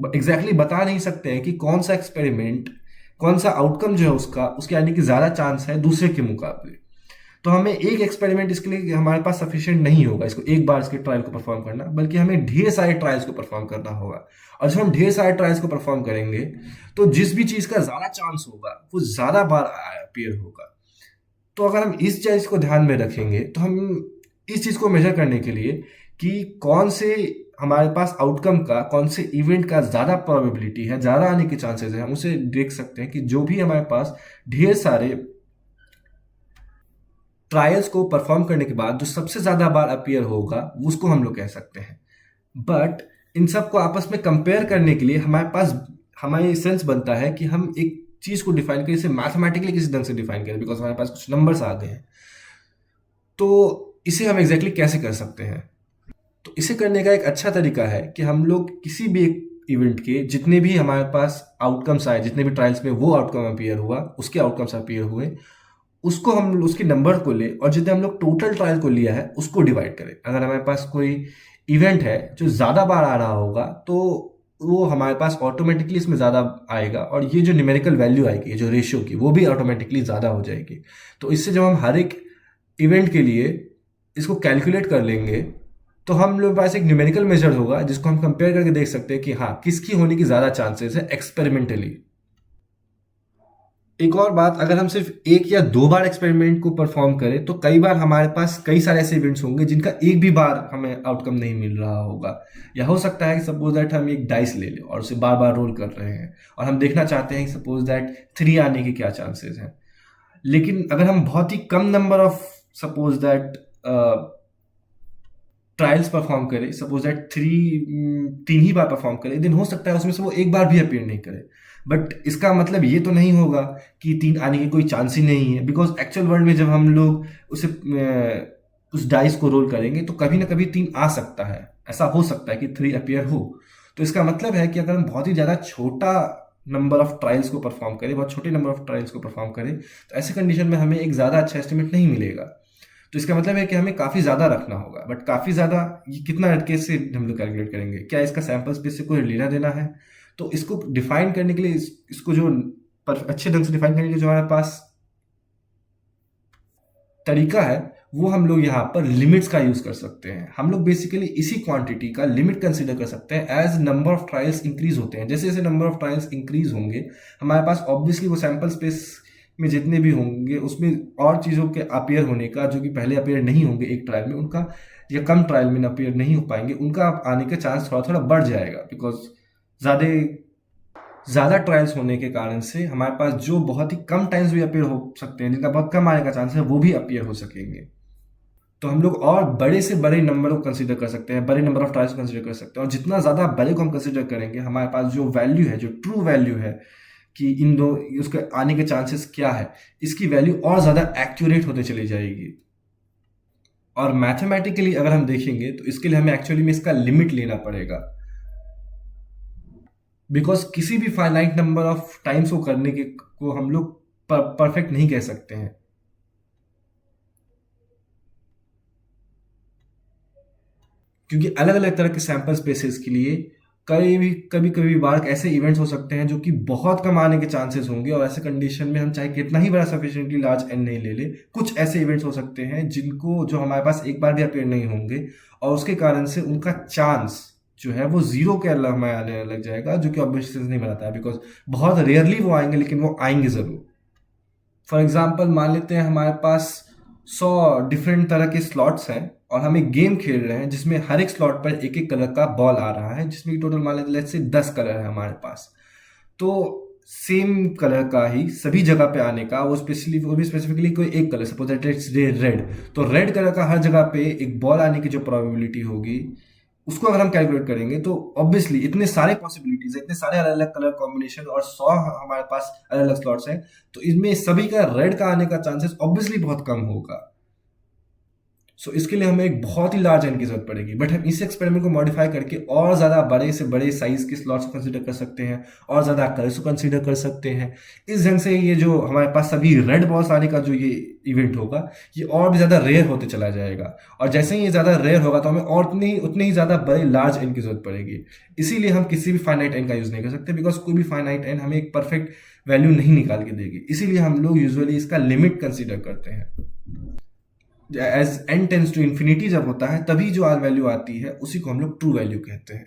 एग्जैक्टली बता नहीं सकते हैं कि कौन सा एक्सपेरिमेंट, कौन सा आउटकम जो है उसका उसके आने की ज़्यादा चांस है दूसरे के मुकाबले। तो हमें एक एक्सपेरिमेंट इसके लिए हमारे पास सफिशिएंट नहीं होगा इसको एक बार इसके ट्रायल को परफॉर्म करना, बल्कि हमें ढेर सारे ट्रायल्स को परफॉर्म करना होगा। और जब हम ढेर सारे ट्रायल्स को परफॉर्म करेंगे तो जिस भी चीज़ का ज़्यादा चांस होगा वो ज़्यादा बार अपीयर होगा। तो अगर हम इस चीज़ को ध्यान में रखेंगे तो हम इस चीज़ को मेजर करने के लिए कि कौन से हमारे पास आउटकम का, कौन से इवेंट का ज़्यादा प्रोबेबिलिटी है, ज़्यादा आने के चांसेस है, हम उसे देख सकते हैं कि जो भी हमारे पास ढेर सारे ट्रायल्स को परफॉर्म करने के बाद जो सबसे ज़्यादा बार अपीयर होगा उसको हम लोग कह सकते हैं। बट इन सब को आपस में कंपेयर करने के लिए हमारे पास हमारे सेंस बनता है कि हम एक चीज़ को डिफाइन करें, इसे मैथमेटिकली किसी ढंग से डिफाइन करें, बिकॉज हमारे पास कुछ नंबर्स आ गए हैं। तो इसे हम एग्जैक्टली कैसे कर सकते हैं? तो इसे करने का एक अच्छा तरीका है कि हम लोग किसी भी एक इवेंट के जितने भी हमारे पास आउटकम्स आए, जितने भी ट्रायल्स में वो आउटकम अपीयर हुआ, उसके आउटकम्स अपीयर हुए, उसको हम उसके नंबर को ले और जितने हम लोग टोटल ट्रायल को लिया है उसको डिवाइड करें। अगर हमारे पास कोई इवेंट है जो ज़्यादा बार आ रहा होगा तो वो हमारे पास ऑटोमेटिकली इसमें ज़्यादा आएगा, और ये जो न्यूमेरिकल वैल्यू आएगी, जो रेशियो की, वो भी ऑटोमेटिकली ज़्यादा हो जाएगी। तो इससे जब हम हर एक इवेंट के लिए इसको कैलकुलेट कर लेंगे तो हम लोग के पास एक न्यूमेरिकल मेजर होगा जिसको हम कंपेयर करके देख सकते हैं कि हाँ किसकी होने की ज़्यादा चांसेस है एक्सपेरिमेंटली। एक और बात, अगर हम सिर्फ एक या दो बार एक्सपेरिमेंट को परफॉर्म करें तो कई बार हमारे पास कई सारे ऐसे इवेंट्स होंगे जिनका एक भी बार हमें आउटकम नहीं मिल रहा होगा। या हो सकता है कि सपोज दैट हम एक डाइस ले लें और उसे बार बार रोल कर रहे हैं और हम देखना चाहते हैं कि सपोज दैट 3 आने के क्या चांसेस हैं। लेकिन अगर हम बहुत ही कम number of suppose that trials perform करें, सपोज दैट 3 ही बार परफॉर्म करें, देन हो सकता है उसमें से वो एक बार भी अपीयर नहीं करे। बट इसका मतलब ये तो नहीं होगा कि 3 आने की कोई चांस ही नहीं है, बिकॉज एक्चुअल वर्ल्ड में जब हम लोग उसे उस डाइस को रोल करेंगे तो कभी ना कभी 3 आ सकता है, ऐसा हो सकता है कि 3 अपीयर हो। तो इसका मतलब है कि अगर हम बहुत ही ज़्यादा छोटा नंबर ऑफ ट्रायल्स को परफॉर्म करें, बहुत छोटे नंबर ऑफ ट्रायल्स को परफॉर्म करें, तो ऐसे कंडीशन में हमें एक ज़्यादा अच्छा एस्टिमेट नहीं मिलेगा। तो इसका मतलब है कि हमें काफ़ी ज़्यादा रखना होगा। बट काफ़ी ज़्यादा ये कितना केस से हम लोग कैलकुलेट करेंगे? क्या इसका सैंपल स्पेस से कोई लेना देना है? तो इसको डिफाइन करने के लिए इसको जो अच्छे ढंग से डिफाइन करने के लिए जो हमारे पास तरीका है वो हम लोग यहाँ पर लिमिट्स का यूज कर सकते हैं। हम लोग बेसिकली इसी क्वांटिटी का लिमिट कंसीडर कर सकते हैं as number of trials increase होते हैं। जैसे जैसे नंबर ऑफ ट्रायल्स इंक्रीज होंगे हमारे पास ऑब्वियसली वो सैंपल स्पेस में जितने भी होंगे उसमें और चीज़ों के अपीयर होने का, जो कि पहले अपीयर नहीं होंगे एक ट्रायल में उनका, या कम ट्रायल में अपीयर नहीं हो पाएंगे, उनका आने का चांस थोड़ा थोड़ा बढ़ जाएगा। बिकॉज ज़्यादा ज़्यादा ट्रायल्स होने के कारण से हमारे पास जो बहुत ही कम टाइम्स भी अपीयर हो सकते हैं, जिनका बहुत कम आने का चांस है, वो भी अपीयर हो सकेंगे। तो हम लोग और बड़े से बड़े नंबर को कंसीडर कर सकते हैं, बड़े नंबर ऑफ ट्रायल्स को कंसीडर कर सकते हैं, और जितना ज़्यादा बड़े को हम कंसीडर करेंगे हमारे पास जो वैल्यू है, जो ट्रू वैल्यू है कि इन दो उसके आने के चांसेस क्या है, इसकी वैल्यू और ज़्यादा एक्यूरेट होते चली जाएगी। और मैथमेटिकली अगर हम देखेंगे तो इसके लिए हमें एक्चुअली में इसका लिमिट लेना पड़ेगा। बिकॉज किसी भी फाइनाइट नंबर ऑफ टाइम्स को करने के को हम लोग परफेक्ट नहीं कह सकते हैं, क्योंकि अलग अलग तरह के सैंपल स्पेसेस के लिए कभी कभी बार ऐसे इवेंट्स हो सकते हैं जो कि बहुत कम आने के चांसेस होंगे, और ऐसे कंडीशन में हम चाहे कितना ही बड़ा सफिशिएंटली लार्ज एन नहीं ले ले, कुछ ऐसे इवेंट्स हो सकते हैं जिनको जो हमारे पास एक बार भी अपीयर नहीं होंगे, और उसके कारण से उनका चांस जो है वो जीरो के अल्लाह में आने लग जाएगा, जो कि ऑब्वियस सेंस नहीं बनाता है। बिकॉज बहुत रेयरली वो आएंगे, लेकिन वो आएंगे ज़रूर। फॉर एग्जाम्पल मान लेते हैं हमारे पास 100 डिफरेंट तरह के स्लॉट्स हैं, और हम एक गेम खेल रहे हैं जिसमें हर एक स्लॉट पर एक एक कलर का बॉल आ रहा है, जिसमें टोटल मान लेते हैं 10 कलर है हमारे पास। तो सेम कलर का ही सभी जगह पे आने का, वो भी स्पेसिफिकली कोई एक colour, suppose that it's red, तो रेड कलर का हर जगह पे एक बॉल आने की जो प्रोबेबिलिटी होगी, उसको अगर हम कैलकुलेट करेंगे तो ऑब्वियसली इतने सारे पॉसिबिलिटीज है, इतने सारे अलग अलग कलर कॉम्बिनेशन, और 100 हमारे पास अलग अलग स्लॉट्स हैं, तो इसमें सभी का रेड का आने का चांसेस ऑब्वियसली बहुत कम होगा। सो इसके लिए हमें एक बहुत ही लार्ज एन की जरूरत पड़ेगी। बट हम इस एक्सपेरिमेंट को मॉडिफाई करके और ज़्यादा बड़े से बड़े साइज के स्लॉट्स को कंसीडर कर सकते हैं, और ज़्यादा कलर्स को कंसीडर कर सकते हैं। इस ढंग से ये जो हमारे पास सभी रेड बॉल्स आने का जो ये इवेंट होगा, ये और भी ज़्यादा रेयर होते चला जाएगा। और जैसे ही ये ज़्यादा रेयर होगा तो हमें और उतनी ही ज़्यादा बड़े लार्ज एन की जरूरत पड़ेगी। इसीलिए हम किसी भी फाइनाइट एन का यूज़ नहीं कर सकते, बिकॉज कोई भी फाइनाइट एन हमें एक परफेक्ट वैल्यू नहीं निकाल के देगी। इसीलिए हम लोग यूजुअली इसका लिमिट कंसीडर करते हैं। As n tends to infinity जब होता है, तभी जो आर वैल्यू आती है उसी को हम लोग ट्रू वैल्यू कहते हैं।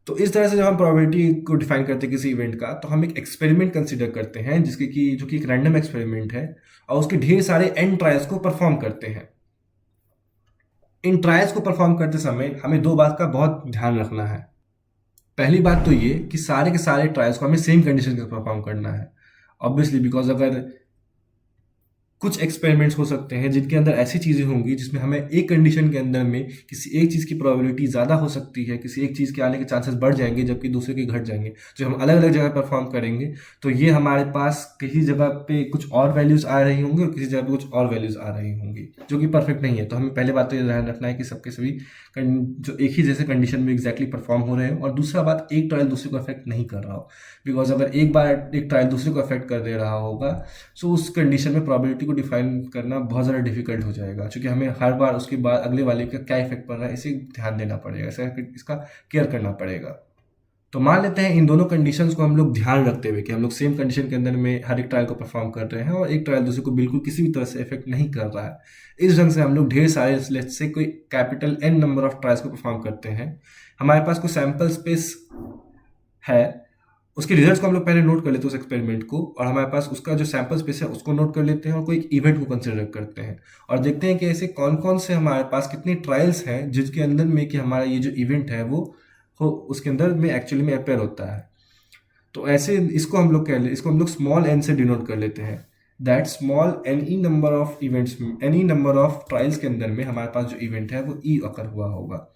तो इस तरह से जब हम प्रोबेबिलिटी को डिफाइन करते हैं किसी इवेंट का, तो हम एक एक्सपेरिमेंट कंसीडर करते हैं जिसके कि जो कि एक रैंडम एक्सपेरिमेंट है, और उसके ढेर सारे एन ट्रायल्स को परफॉर्म करते हैं। इन ट्रायल्स को परफॉर्म करते समय हमें दो बात का बहुत ध्यान रखना है। पहली बात तो ये कि सारे के सारे ट्रायल्स को हमें सेम कंडीशन के परफॉर्म करना है, ऑब्वियसली, बिकॉज अगर कुछ एक्सपेरिमेंट्स हो सकते हैं जिनके अंदर ऐसी चीज़ें होंगी जिसमें हमें एक कंडीशन के अंदर में किसी एक चीज़ की प्रोबेबिलिटी ज़्यादा हो सकती है, किसी एक चीज़ के आने के चांसेस बढ़ जाएंगे, जबकि दूसरे के घट जाएंगे। जो हम अलग अलग जगह परफॉर्म करेंगे तो ये हमारे पास किसी जगह पे कुछ और वैल्यूज़ आ रही होंगी और किसी जगह पे कुछ और वैल्यूज़ आ रही होंगी, जो कि परफेक्ट नहीं है। तो हमें पहले बात तो ये ध्यान रखना है कि सबके सभी जो एक ही जैसे कंडीशन में एग्जैक्टली परफॉर्म हो रहे हो, और दूसरा बात, एक ट्रायल दूसरे को अफेक्ट नहीं कर रहा हो। बिकॉज अगर एक बार एक ट्रायल दूसरे को अफेक्ट कर दे रहा होगा, सो उस कंडीशन में प्रोबेबिलिटी को डिफाइन करना बहुत ज़्यादा डिफिकल्ट हो जाएगा, क्योंकि हमें हर बार उसके बाद अगले वाले का क्या इफेक्ट पड़ रहा है इसे ध्यान देना पड़ेगा, इसका केयर करना पड़ेगा। तो मान लेते हैं इन दोनों कंडीशंस को हम लोग ध्यान रखते हुए कि हम लोग सेम कंडीशन के अंदर में हर एक ट्रायल को परफॉर्म कर रहे हैं, और एक ट्रायल दूसरे को बिल्कुल किसी भी तरह से इफेक्ट नहीं कर रहा है। इस ढंग से हम लोग ढेर सारे, लेट्स से कोई capital N number of trials को परफॉर्म करते हैं। हमारे पास कोई सैंपल स्पेस है, उसके रिजल्ट्स को हम लोग पहले नोट कर लेते हैं उस एक्सपेरिमेंट को, और हमारे पास उसका जो सैंपल स्पेस है उसको नोट कर लेते हैं, और कोई एक इवेंट को कंसिडर करते हैं, और देखते हैं कि ऐसे कौन कौन से हमारे पास कितनी ट्रायल्स हैं जिसके अंदर में कि हमारा ये जो इवेंट है वो हो उसके अंदर में एक्चुअली में अपेयर होता है। तो ऐसे इसको हम लोग इसको हम लोग स्मॉल एन से डिनोट कर लेते हैं, that small any number of events, any number of trials के अंदर में हमारे पास जो इवेंट है वो ई अकर हुआ होगा।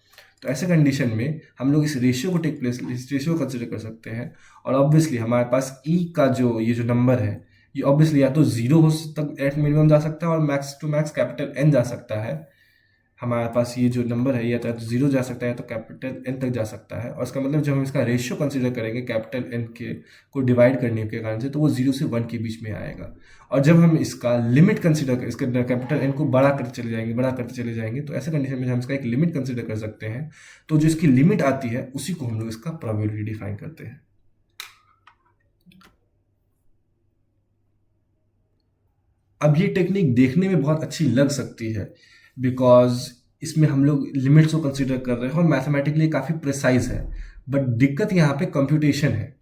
तो ऐसे कंडीशन में हम लोग इस रेशियो को इस रेशियो को कंसिडर कर सकते हैं, और ऑब्वियसली हमारे पास ई का ये जो नंबर है, ये ऑब्वियसली या तो जीरो हो तक एट मिनिमम जा सकता है, और max to max capital N जा सकता है। हमारे पास ये जो नंबर है या तो जीरो जा सकता है तो कैपिटल एन तक जा सकता है, और इसका मतलब जब हम इसका रेशियो कंसीडर करेंगे कैपिटल एन के को डिवाइड करने के कारण से, तो वो 0 से 1 के बीच में आएगा। और जब हम इसका लिमिट कंसीडर कर, इसके कैपिटल एन को बड़ा करते चले जाएंगे, तो ऐसे कंडीशन में हम इसका एक लिमिट कंसीडर कर सकते हैं। तो जो इसकी लिमिट आती है उसी को हम लोग इसका प्रोबेबिलिटी डिफाइन करते हैं। अब ये टेक्निक देखने में बहुत अच्छी लग सकती है बिकॉज इसमें हम लोग लिमिट्स को कंसिडर कर रहे हैं और मैथमेटिकली काफ़ी प्रिसाइज है, बट दिक्कत यहाँ पे कंप्यूटेशन है।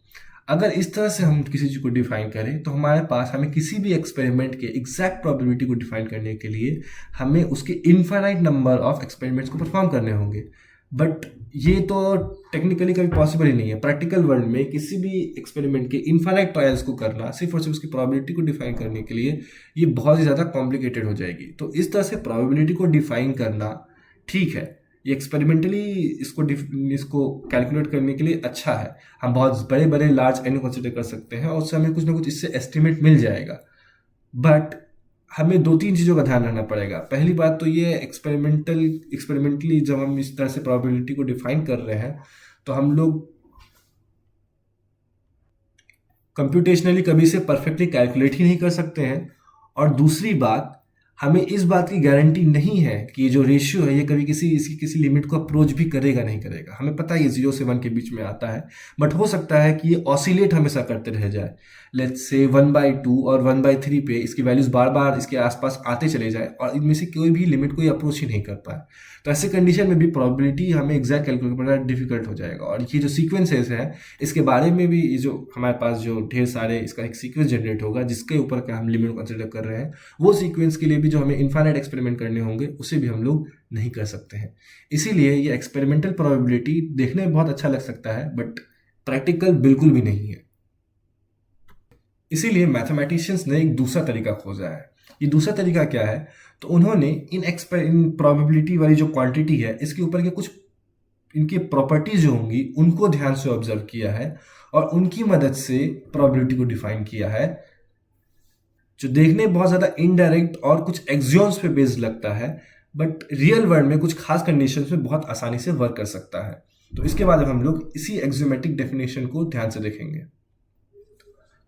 अगर इस तरह से हम किसी चीज़ को डिफाइन करें तो हमारे पास हमें किसी भी एक्सपेरिमेंट के एग्जैक्ट प्रोबेबिलिटी को डिफाइन करने के लिए हमें उसके इनफाइनाइट नंबर ऑफ एक्सपेरिमेंट्स को परफॉर्म करने होंगे। बट ये तो टेक्निकली कभी पॉसिबल ही नहीं है। प्रैक्टिकल वर्ल्ड में किसी भी एक्सपेरिमेंट के इनफाइनाइट ट्रायल्स को करना सिर्फ और सिर्फ उसकी प्रोबेबिलिटी को डिफाइन करने के लिए ये बहुत ही ज़्यादा कॉम्प्लिकेटेड हो जाएगी। तो इस तरह से प्रोबेबिलिटी को डिफाइन करना ठीक है, ये एक्सपेरिमेंटली इसको कैलकुलेट करने के लिए अच्छा है। हम बहुत बड़े बड़े लार्ज एन कंसिडर कर सकते हैं और उससे हमें कुछ ना कुछ इससे एस्टिमेट मिल जाएगा। बट हमें दो तीन चीज़ों का ध्यान रखना पड़ेगा। पहली बात तो ये एक्सपेरिमेंटली जब हम इस तरह से प्रोबेबिलिटी को डिफाइन कर रहे हैं तो हम लोग कंप्यूटेशनली कभी इसे परफेक्टली कैलकुलेट ही नहीं कर सकते हैं। और दूसरी बात, हमें इस बात की गारंटी नहीं है कि ये जो रेशियो है ये कभी इसकी किसी लिमिट को अप्रोच भी करेगा नहीं करेगा। हमें पता है ये 0 से 1 के बीच में आता है, बट हो सकता है कि ये ऑसिलेट हमेशा करते रह जाए। लेट्स से 1/2 और 1/3 पे इसकी वैल्यूज बार बार इसके आसपास आते चले जाए और इनमें से कोई भी लिमिट कोई अप्रोच ही नहीं कर पाए, तो ऐसे कंडीशन में भी प्रोबेबिलिटी हमें एग्जैक्ट कैलकुलेट करना डिफिकल्ट हो जाएगा। और ये जो सीक्वेंसेस है इसके बारे में भी, ये जो हमारे पास जो ढेर सारे इसका एक सीक्वेंस जनरेट होगा जिसके ऊपर क्या हम लिमिट कंसिडर कर रहे हैं, वो सीक्वेंस के लिए भी जो हमें इनफाइनाइट एक्सपेरिमेंट करने होंगे उसे भी हम लोग नहीं कर सकते हैं। इसीलिए ये एक्सपेरिमेंटल प्रोबेबिलिटी देखने में बहुत अच्छा लग सकता है बट प्रैक्टिकल बिल्कुल भी नहीं है। इसीलिए मैथमेटिशियंस ने एक दूसरा तरीका खोजा है। ये दूसरा तरीका क्या है, तो उन्होंने इन प्रोबेबिलिटी वाली जो क्वांटिटी है इसके ऊपर के कुछ इनकी प्रॉपर्टीज जो होंगी उनको ध्यान से ऑब्जर्व किया है और उनकी मदद से प्रोबेबिलिटी को डिफाइन किया है, जो देखने बहुत ज़्यादा इनडायरेक्ट और कुछ एक्सियोम्स पे बेस्ड लगता है बट रियल वर्ल्ड में कुछ खास कंडीशंस में बहुत आसानी से वर्क कर सकता है। तो इसके बाद अब हम लोग इसी एक्सियोमेटिक डेफिनेशन को ध्यान से देखेंगे।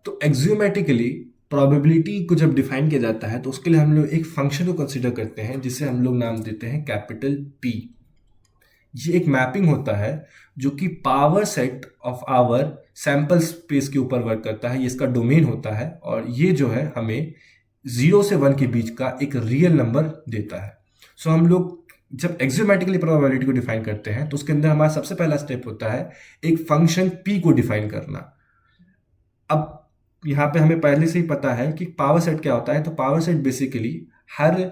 तो एक्सियोमेटिकली प्रोबेबिलिटी को जब डिफाइन किया जाता है तो उसके लिए हम लोग एक फंक्शन को कंसिडर करते हैं जिसे हम लोग नाम देते हैं कैपिटल पी। ये एक मैपिंग होता है जो कि power set of our sample space के ऊपर वर्क करता है। ये इसका डोमेन होता है और ये जो है हमें 0 से 1 के बीच का एक रियल नंबर देता है। सो हम लोग जब एक्सियोमेटिकली प्रोबेबिलिटी को डिफाइन करते हैं तो उसके अंदर हमारा सबसे पहला स्टेप होता है एक फंक्शन पी को डिफाइन करना। अब यहाँ पे हमें पहले से ही पता है कि पावर सेट क्या होता है। तो पावर सेट बेसिकली हर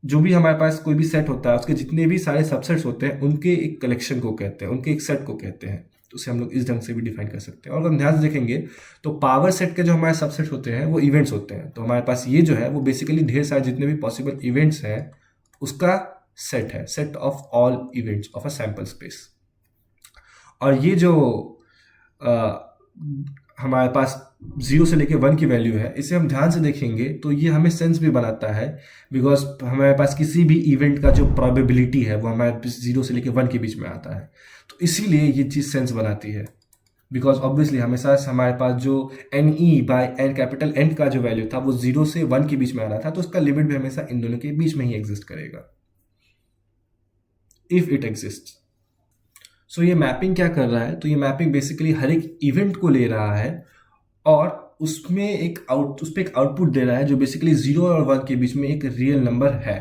जो भी हमारे पास कोई भी सेट होता है उसके जितने भी सारे सबसेट्स होते हैं उनके एक कलेक्शन को कहते हैं, उनके एक सेट को कहते हैं। तो उसे हम लोग इस ढंग से भी डिफाइन कर सकते हैं। और अगर हम ध्यान से देखेंगे तो पावर सेट के जो हमारे सबसेट्स होते हैं वो इवेंट्स होते हैं। तो हमारे पास ये जो है वो बेसिकली ढेर सारे जितने भी पॉसिबल इवेंट्स हैं उसका सेट है, set of all events of a sample space. और ये जो हमारे पास 0 से लेके 1 की वैल्यू है, इसे हम ध्यान से देखेंगे तो ये हमें सेंस भी बनाता है बिकॉज हमारे पास किसी भी इवेंट का जो प्रोबेबिलिटी है वो हमारे पास 0 से लेके 1 के बीच में आता है। तो इसीलिए ये चीज़ सेंस बनाती है बिकॉज ऑब्वियसली हमेशा हमारे पास जो NE/N कैपिटल N का जो वैल्यू था वो 0 से 1 के बीच में आ रहा था, तो उसका लिमिट भी हमेशा इन दोनों के बीच में ही एग्जिस्ट करेगा इफ इट एग्जिस्ट। सो ये मैपिंग क्या कर रहा है, तो ये मैपिंग बेसिकली हर एक इवेंट को ले रहा है और उसमें उस पर एक आउटपुट दे रहा है जो बेसिकली 0 और 1 के बीच में एक रियल नंबर है।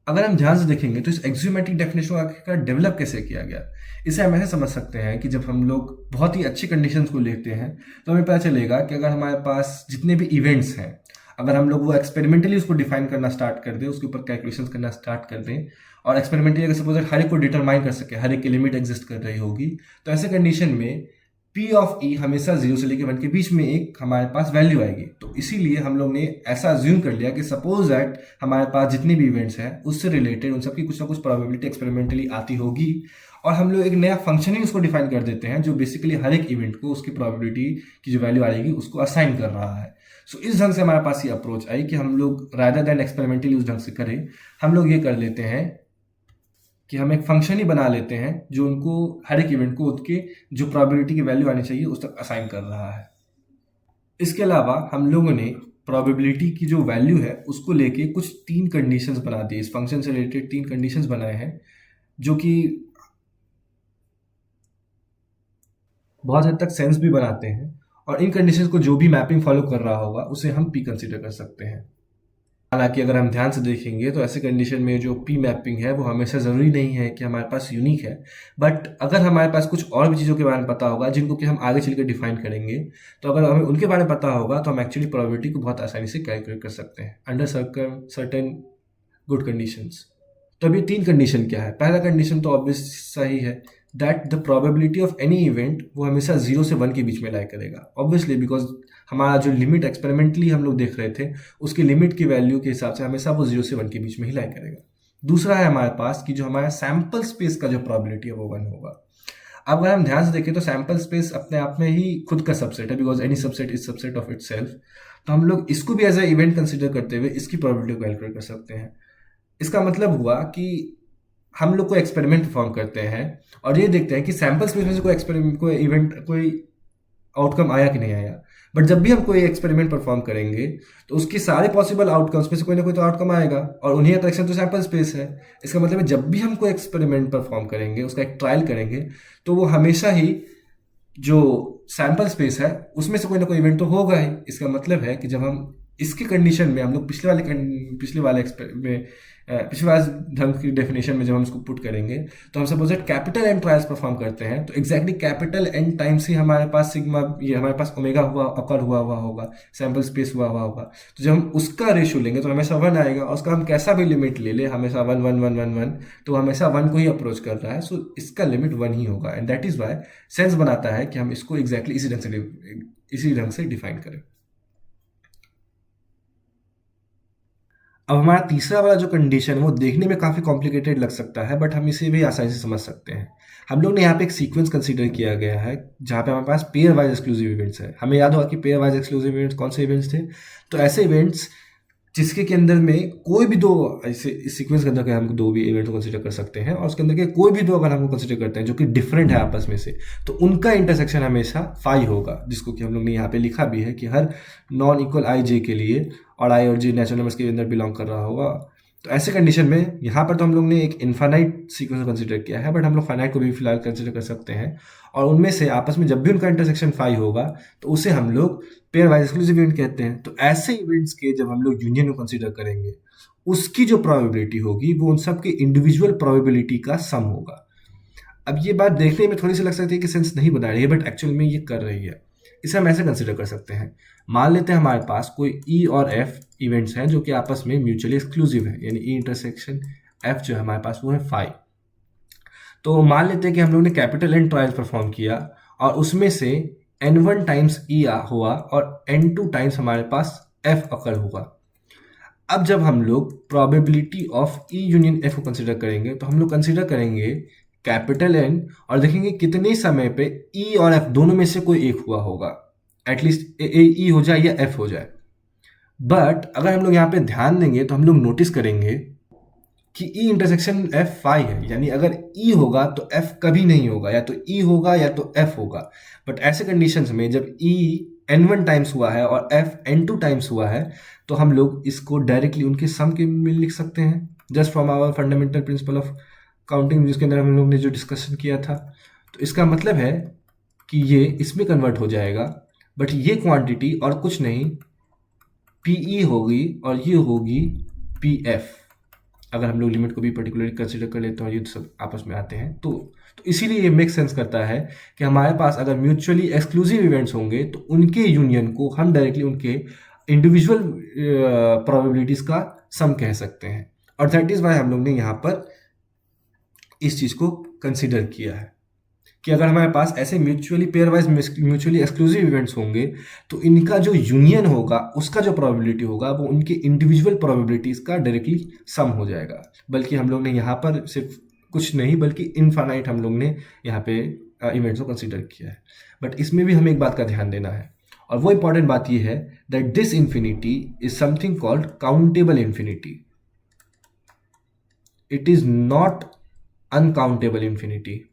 अगर हम ध्यान से देखेंगे तो इस एक्सियोमेटिक डेफिनेशन को आखिरकार डेवलप कैसे किया गया, इसे हम ऐसे समझ सकते हैं कि जब हम लोग बहुत ही अच्छी कंडीशंस को लेते हैं तो हमें पता चलेगा कि अगर हमारे पास जितने भी इवेंट्स हैं, अगर हम लोग वो एक्सपेरिमेंटली उसको डिफाइन करना स्टार्ट कर दें, उसके ऊपर कैलकुलेशंस करना स्टार्ट कर दें और एक्सपेरिमेंटली अगर सपोज हर एक को डिटरमाइन कर सके, हर एक की लिमिट एग्जिस्ट कर रही होगी, तो ऐसे कंडीशन में P ऑफ E हमेशा 0 से लेकर 1 के बीच में एक हमारे पास वैल्यू आएगी। तो इसीलिए हम लोग ने ऐसा अज्यूम कर लिया कि सपोज दैट हमारे पास जितने भी इवेंट्स हैं उससे रिलेटेड उन सबकी कुछ ना कुछ प्रोबेबिलिटी एक्सपेरिमेंटली आती होगी और हम लोग एक नया फंक्शन ही उसको डिफाइन कर देते हैं जो बेसिकली हर एक इवेंट को उसकी प्रोबेबिलिटी की जो वैल्यू आएगी उसको असाइन कर रहा है। सो इस ढंग से हमारे पास ये अप्रोच आई कि हम लोग रादर देन एक्सपेरिमेंटली उस ढंग से करें, हम लोग ये कर लेते हैं कि हम एक फंक्शन ही बना लेते हैं जो उनको हर एक इवेंट को उसके जो प्रोबेबिलिटी की वैल्यू आनी चाहिए उस तक असाइन कर रहा है। इसके अलावा हम लोगों ने प्रोबेबिलिटी की जो वैल्यू है उसको लेके कुछ 3 कंडीशंस बना दी, इस फंक्शन से रिलेटेड 3 कंडीशंस बनाए हैं जो कि बहुत हद तक सेंस भी बनाते हैं और इन कंडीशंस को जो भी मैपिंग फॉलो कर रहा होगा उसे हम पी कंसीडर कर सकते हैं। हालांकि अगर हम ध्यान से देखेंगे तो ऐसे कंडीशन में जो पी मैपिंग है वो हमेशा ज़रूरी नहीं है कि हमारे पास यूनिक है, बट अगर हमारे पास कुछ और भी चीज़ों के बारे में पता होगा जिनको कि हम आगे चल के डिफाइन करेंगे, तो अगर हमें उनके बारे में पता होगा तो हम एक्चुअली प्रोबेबिलिटी को बहुत आसानी से कैलकुलेट कर सकते हैं अंडर सर्टेन गुड कंडीशंस। तो अभी तीन कंडीशन क्या है? पहला कंडीशन तो ऑब्वियस सा ही है, that the probability of any event वो हमेशा 0 से 1 के बीच में लाई करेगा, ऑब्वियसली, बिकॉज हमारा जो लिमिट एक्सपेरिमेंटली हम लोग देख रहे थे उसकी लिमिट की वैल्यू के हिसाब से हमेशा वो 0 से 1 के बीच में ही लाई करेगा। दूसरा है हमारे पास कि जो हमारा सैम्पल स्पेस का जो प्रोबेबिलिटी है वो 1 होगा। अब अगर हम ध्यान से देखें तो सैम्पल स्पेस अपने आप में ही खुद का सबसेट है, because any subset is subset of itself. तो हम लोग इसको भी एज ए इवेंट कंसिडर करते हुए इसकी प्रोबेबिलिटी को कैलकुलेट कर सकते हैं। इसका मतलब हुआ कि हम लोग कोई एक्सपेरिमेंट परफॉर्म करते हैं और ये देखते हैं कि सैम्पल स्पेस में से कोई एक्सपेरिमेंट, कोई इवेंट, कोई आउटकम आया कि नहीं आया। बट जब भी हम कोई एक्सपेरिमेंट परफॉर्म करेंगे तो उसके सारे पॉसिबल आउटकम्स में से कोई ना कोई तो आउटकम आएगा, और उन्हीं का कलेक्शन तो सैम्पल स्पेस है। इसका मतलब है जब भी हम कोई एक्सपेरिमेंट परफॉर्म करेंगे, उसका एक ट्रायल करेंगे, तो वो हमेशा ही जो सैम्पल स्पेस है उसमें से कोई ना कोई इवेंट तो होगा ही। इसका मतलब है कि जब हम इसके कंडीशन में हम लोग पिछले वाले ढंग की डेफिनेशन में जब हम इसको पुट करेंगे, तो हम suppose capital N trials perform करते हैं, तो एग्जैक्टली कैपिटल एन टाइम्स ही हमारे पास सिग्मा, ये हमारे पास ओमेगा हुआ अकर हुआ होगा, सैम्पल स्पेस हुआ होगा। तो जब हम उसका रेशियो लेंगे तो हमेशा 1 आएगा, और उसका हम कैसा भी लिमिट ले ले हमेशा 1 1 1 1 1, तो हमेशा 1 को ही अप्रोच कर रहा है। सो इसका लिमिट 1 ही होगा, and that is why sense बनाता है कि हम इसको एग्जैक्टली इसी ढंग से डिफाइन करें। अब हमारा तीसरा वाला जो कंडीशन है वो देखने में काफ़ी कॉम्प्लिकेटेड लग सकता है, बट हम इसे भी आसानी से समझ सकते हैं। हम लोग ने यहाँ पे एक सीक्वेंस कंसीडर किया गया है जहाँ पे हमारे पास पेयर वाइज एक्सक्लूसिव इवेंट्स है। हमें याद होगा कि पेयर वाइज एक्सक्लूसिव इवेंट्स कौन से इवेंट्स थे? तो ऐसे इवेंट्स जिसके के अंदर में कोई भी दो, ऐसे इस सीक्वेंस के अंदर के हम दो भी इवेंट को कंसीडर कर सकते हैं, और उसके अंदर के कोई भी दो अगर हम कंसीडर करते हैं जो कि डिफरेंट है आपस में से, तो उनका इंटरसेक्शन हमेशा फाई होगा, जिसको कि हम लोग ने यहाँ पे लिखा भी है कि हर नॉन इक्वल आई जे के लिए, और आई और जे नेचुरल नंबर्स के अंदर बिलोंग कर रहा होगा। तो ऐसे कंडीशन में यहाँ पर तो हम लोग ने एक इनफाइनाइट सीक्वेंस कंसीडर किया है, बट हम लोग फाइनाइट को भी फिलहाल कंसीडर कर सकते हैं, और उनमें से आपस में जब भी उनका इंटरसेक्शन फाई होगा तो उसे हम लोग पेयर वाइज एक्सक्लूसिव इवेंट कहते हैं। तो ऐसे इवेंट्स के जब हम लोग यूनियन को कंसीडर करेंगे, उसकी जो प्रोबेबिलिटी होगी वो उन सब के इंडिविजुअल प्रोबेबिलिटी का सम होगा। अब ये बात देखने में थोड़ी सी लग सकती है कि सेंस नहीं बना रही है, बट एक्चुअल में ये कर रही है। इसे हम ऐसे कंसीडर कर सकते हैं, मान लेते हैं हमारे पास कोई ई और एफ इवेंट्स हैं जो कि आपस में म्यूचुअली एक्सक्लूसिव है, यानी ई इंटरसेक्शन एफ जो है हमारे पास वो है फाई। तो मान लेते हैं कि हम लोग ने कैपिटल एन ट्रायल्स परफॉर्म किया, और उसमें से n1 टाइम्स ई हुआ और n2 टाइम्स हमारे पास एफ अकर हुआ। अब जब हम लोग probability of E union F को कंसीडर करेंगे, तो हम लोग कंसीडर करेंगे कैपिटल एन और देखेंगे कितने समय पे ई और एफ दोनों में से कोई एक हुआ होगा, एटलीस्ट ई हो जाए या एफ हो जाए। बट अगर हम लोग यहाँ पे ध्यान देंगे तो हम लोग नोटिस करेंगे कि ई इंटरसेक्शन एफ फाई है, यानी अगर ई होगा तो एफ कभी नहीं होगा, या तो ई होगा या तो एफ होगा। बट ऐसे कंडीशंस में जब ई n1 टाइम्स हुआ है और एफ n2 टाइम्स हुआ है, तो हम लोग इसको डायरेक्टली उनके सम के में लिख सकते हैं, just from our fundamental principle of counting, जिसके अंदर हम लोग ने जो डिस्कशन किया था। तो इसका मतलब है कि ये इसमें कन्वर्ट हो जाएगा, बट ये क्वांटिटी और कुछ नहीं पी ई होगी और ये होगी पी एफ, अगर हम लोग लिमिट को भी पर्टिकुलरली कंसीडर कर लेते हैं और ये सब आपस में आते हैं। तो इसीलिए ये मेक सेंस करता है कि हमारे पास अगर म्यूचुअली एक्सक्लूसिव इवेंट्स होंगे तो उनके यूनियन को हम डायरेक्टली उनके इंडिविजुअल प्रोबेबिलिटीज का सम कह सकते हैं, और दैट इज वाई हम लोग ने यहाँ पर इस चीज़ को कंसिडर किया है कि अगर हमारे पास ऐसे mutually pair wise mutually exclusive events होंगे, तो इनका जो यूनियन होगा उसका जो प्रोबेबिलिटी होगा वो उनके इंडिविजुअल प्रोबेबिलिटीज़ का डायरेक्टली सम हो जाएगा। बल्कि हम लोग ने यहाँ पर सिर्फ कुछ नहीं बल्कि इनफाइनाइट हम लोग ने यहाँ पे इवेंट्स को कंसिडर किया है। बट इसमें भी हमें एक बात का ध्यान देना है, और वो इंपॉर्टेंट बात ये है that this infinity is something called countable infinity, it is not uncountable infinity.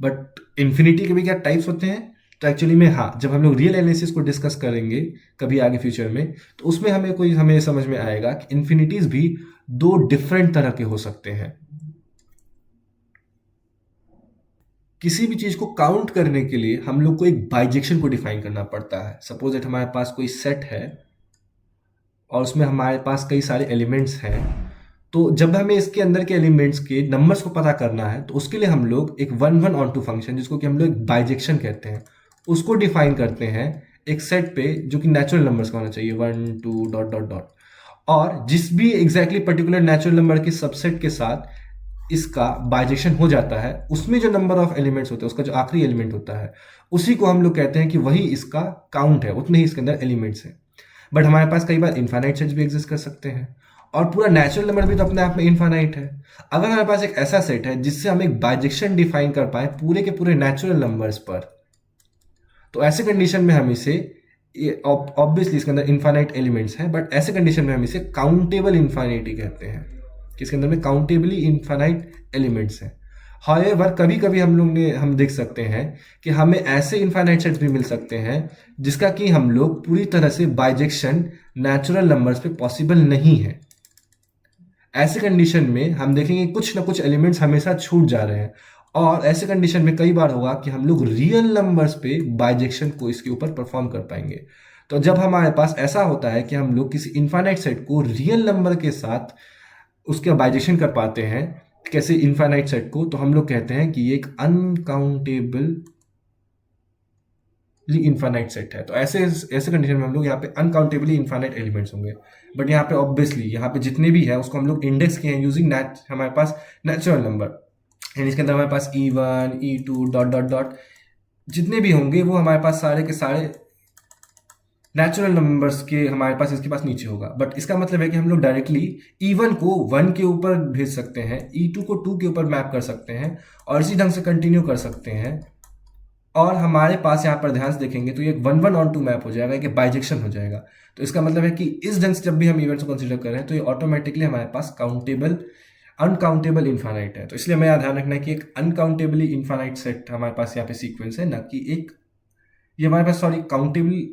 But infinity के भी क्या टाइप्स होते हैं? तो एक्चुअली में हाँ, जब हम लोग रियल एनालिसिस को डिस्कस करेंगे कभी आगे फ्यूचर में, तो उसमें हमें समझ में आएगा कि इन्फिनिटीज भी दो डिफरेंट तरह के हो सकते हैं। किसी भी चीज़ को काउंट करने के लिए हम लोग को एक बाइजेक्शन को डिफाइन करना पड़ता है। सपोज दैट हमारे पास कोई सेट है और उसमें हमारे पास कई सारे एलिमेंट्स हैं, तो जब हमें इसके अंदर के एलिमेंट्स के नंबर्स को पता करना है तो उसके लिए हम लोग एक one one onto function, जिसको कि हम लोग एक बाइजेक्शन कहते हैं, उसको डिफाइन करते हैं एक सेट पे जो कि नेचुरल नंबर्स का होना चाहिए, 1 2 डॉट डॉट डॉट। और जिस भी एग्जैक्टली पर्टिकुलर नेचुरल नंबर के सबसेट के साथ इसका बाइजेक्शन हो जाता है, उसमें जो नंबर ऑफ एलिमेंट्स होते हैं, उसका जो आखिरी एलिमेंट होता है, उसी को हम लोग कहते हैं कि वही इसका काउंट है, उतने ही इसके अंदर एलिमेंट्स हैं। बट हमारे पास कई बार इनफाइनाइट सेट्स भी एग्जिस्ट कर सकते हैं, और पूरा नेचुरल नंबर भी तो अपने आप में इनफाइनाइट है। अगर हमारे पास एक ऐसा सेट है जिससे हम एक बाइजेक्शन डिफाइन कर पाए पूरे के पूरे नेचुरल नंबर्स पर, तो ऐसे कंडीशन में हम इसे, ऑब्वियसली इसके अंदर इनफाइनाइट एलिमेंट्स हैं, बट ऐसे कंडीशन में हम इसे काउंटेबल इनफाइनाइटी कहते हैं कि इसके अंदर में काउंटेबली इनफाइनाइट एलिमेंट्स हैं। हाउएवर कभी कभी हम देख सकते हैं कि हमें ऐसे इनफाइनाइट सेट्स भी मिल सकते हैं जिसका कि हम लोग पूरी तरह से बाइजेक्शन नेचुरल नंबर्स पे पॉसिबल नहीं है। ऐसे कंडीशन में हम देखेंगे कुछ ना कुछ एलिमेंट्स हमेशा छूट जा रहे हैं, और ऐसे कंडीशन में कई बार होगा कि हम लोग रियल नंबर्स पे बाइजेक्शन को इसके ऊपर परफॉर्म कर पाएंगे। तो जब हमारे पास ऐसा होता है कि हम लोग किसी इनफाइनाइट सेट को रियल नंबर के साथ उसका बाइजेक्शन कर पाते हैं, कैसे इनफाइनाइट सेट को, तो हम लोग कहते हैं कि ये एक अनकाउंटेबल इनफाइनाइट सेट है। तो ऐसे ऐसे कंडीशन में हम लोग यहाँ पे अनकाउंटेबली इनफाइनाइट एलिमेंट्स होंगे। बट यहाँ पे ऑब्वियसली यहाँ पे जितने भी है उसको हम लोग इंडेक्स किए हैं यूजिंग हमारे पास नेचुरल नंबर, एंड इसके अंदर हमारे पास E1 E2 dot dot dot जितने भी होंगे वो हमारे पास सारे के सारे नेचुरल नंबर्स के हमारे पास इसके पास नीचे होगा। बट इसका मतलब है कि हम लोग डायरेक्टली E1 को 1 के ऊपर भेज सकते हैं, E2 को 2 के ऊपर मैप कर सकते हैं, और इसी ढंग से कंटिन्यू कर सकते हैं। और हमारे पास यहाँ पर ध्यान से देखेंगे तो ये एक 1 1 ऑन 2 मैप हो जाएगा, एक बाइजेक्शन हो जाएगा। तो इसका मतलब है कि इस ढंग से जब भी हम इवेंट्स को कंसिडर कर रहे हैं तो ये ऑटोमेटिकली हमारे पास काउंटेबल अनकाउंटेबल इनफाइनाइट है। तो इसलिए हमें यहाँ ध्यान रखना है कि एक अनकाउंटेबली इनफाइनाइट सेट हमारे पास यहाँ पे सीक्वेंस है, ना कि एक ये हमारे पास सॉरी काउंटेबल।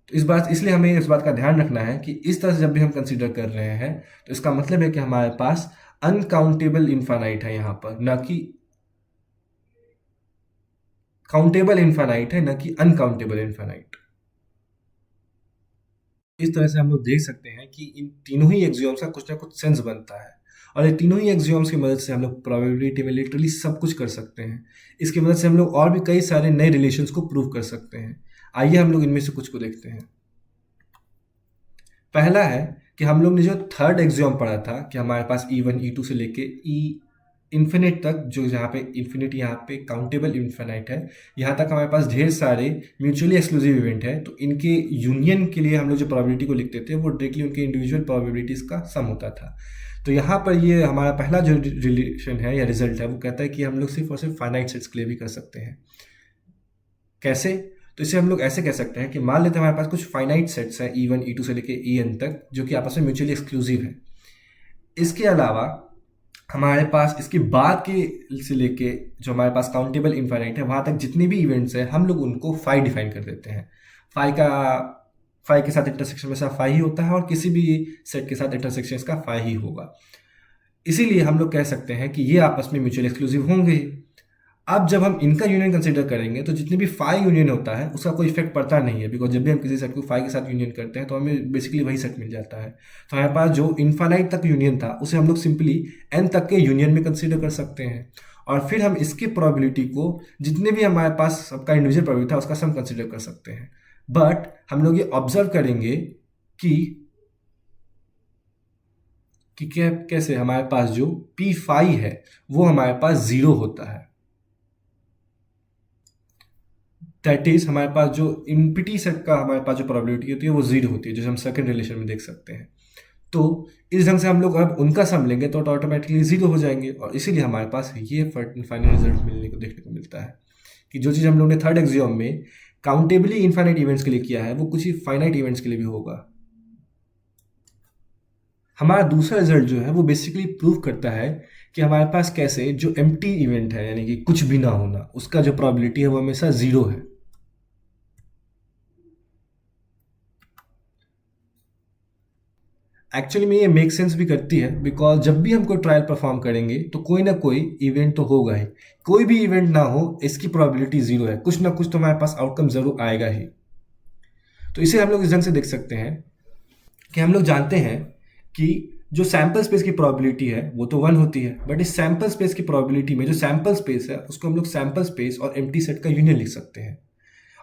तो इसलिए हमें इस बात का ध्यान रखना है कि इस तरह से जब भी हम कंसिडर कर रहे हैं तो इसका मतलब है कि हमारे पास अनकाउंटेबल इनफाइनाइट है यहाँ पर, ना कि काउंटेबल इनफाइनाइट है, ना कि अनकाउंटेबल इनफाइनाइट। इस तरह से हम लोग देख सकते हैं कि इन तीनों ही एक्सियोम्स का कुछ ना कुछ सेंस बनता है, और ये तीनों ही एक्सियोम्स की मदद से हम लोग प्रोबेबिलिटी में लिटरली सब कुछ कर सकते हैं। इसकी मदद से हम लोग और भी कई सारे नए रिलेशंस को प्रूव कर सकते हैं। आइए हम लोग इनमें से कुछ को देखते हैं। पहला है कि हम लोग ने जो थर्ड एक्सियोम पढ़ा था कि हमारे पास E1 E2 से लेके E इन्फिनिट तक, जो यहाँ पे इन्फिनिट यहाँ पे काउंटेबल इन्फिनाइट है, यहाँ तक हमारे पास ढेर सारे म्यूचुअली एक्सक्लूसिव इवेंट है। तो इनके यूनियन के लिए हम लोग जो प्रोबेबिलिटी को लिखते थे वो डायरेक्टली उनके इंडिविजुअल प्रोबेबिलिटीज़ का सम होता था। तो यहाँ पर ये हमारा पहला जो रिलेशन है या रिजल्ट है वो कहता है कि हम लोग सिर्फ और सिर्फ फाइनाइट सेट्स के लिए भी कर सकते हैं। कैसे? तो इसे हम लोग ऐसे कह सकते हैं कि मान लेते हैं हमारे पास कुछ फाइनाइट सेट्स हैं E1 E2 से लेके En तक, जो कि आपस में म्यूचुअली एक्सक्लूसिव है। इसके अलावा हमारे पास इसके बाद के से लेके जो हमारे पास काउंटेबल इनफाइनाइट है वहाँ तक जितने भी इवेंट्स हैं हम लोग उनको फाई डिफाइन कर देते हैं। फाई के साथ इंटरसेक्शन में सिर्फ फाई ही होता है, और किसी भी सेट के साथ इंटरसेक्शन इसका फाई ही होगा। इसीलिए हम लोग कह सकते हैं कि ये आपस में म्यूचुअली एक्सक्लूसिव होंगे। अब जब हम इनका यूनियन कंसीडर करेंगे तो जितने भी फाई यूनियन होता है उसका कोई इफेक्ट पड़ता नहीं है, बिकॉज जब भी हम किसी सेट को फाई के साथ यूनियन करते हैं तो हमें बेसिकली वही सेट मिल जाता है। तो हमारे पास जो इनफाइनाइट तक यूनियन था उसे हम लोग सिंपली एन तक के यूनियन में कंसीडर कर सकते हैं, और फिर हम इसकी प्रोबेबिलिटी को जितने भी हमारे पास सबका इंडिविजुअल प्रोबेबिलिटी था उसका सम कंसीडर कर सकते हैं। बट हम लोग ये ऑब्जर्व करेंगे कि कैसे हमारे पास जो पी फाई है वो हमारे पास 0 होता है। दैट इज हमारे पास जो इनपिटी सेट का हमारे पास जो प्रोबेबिलिटी होती है वो 0 होती है, जैसे हम सेकंड रिलेशन में देख सकते हैं। तो इस ढंग से हम लोग अब उनका सम लेंगे तो ऑटोमेटिकली 0 हो जाएंगे, और इसीलिए हमारे पास ये फाइनल रिजल्ट मिलने को देखने को मिलता है कि जो चीज़ हम लोग ने थर्ड एक्सियोम में काउंटेबली इनफाइनाइट इवेंट्स के लिए किया है वो कुछ ही फाइनाइट इवेंट्स के लिए भी होगा। हमारा दूसरा रिजल्ट जो है वो बेसिकली प्रूव करता है कि हमारे पास कैसे जो एम्प्टी इवेंट है, यानी कि कुछ भी ना होना, उसका जो प्रोबेबिलिटी है वो हमेशा 0 है। एक्चुअली में ये मेक सेंस भी करती है, बिकॉज जब भी हम कोई ट्रायल परफॉर्म करेंगे तो कोई ना कोई इवेंट तो होगा ही। कोई भी इवेंट ना हो इसकी प्रोबेबिलिटी जीरो है, कुछ ना कुछ तो हमारे पास आउटकम जरूर आएगा ही। तो इसे हम लोग इस ढंग से देख सकते हैं कि हम लोग जानते हैं कि जो सैंपल स्पेस की प्रोबेबिलिटी है वो तो 1 होती है, बट इस सैंपल स्पेस की प्रोबेबिलिटी में जो सैंपल स्पेस है उसको हम लोग सैंपल स्पेस और एम्प्टी सेट का यूनियन लिख सकते हैं।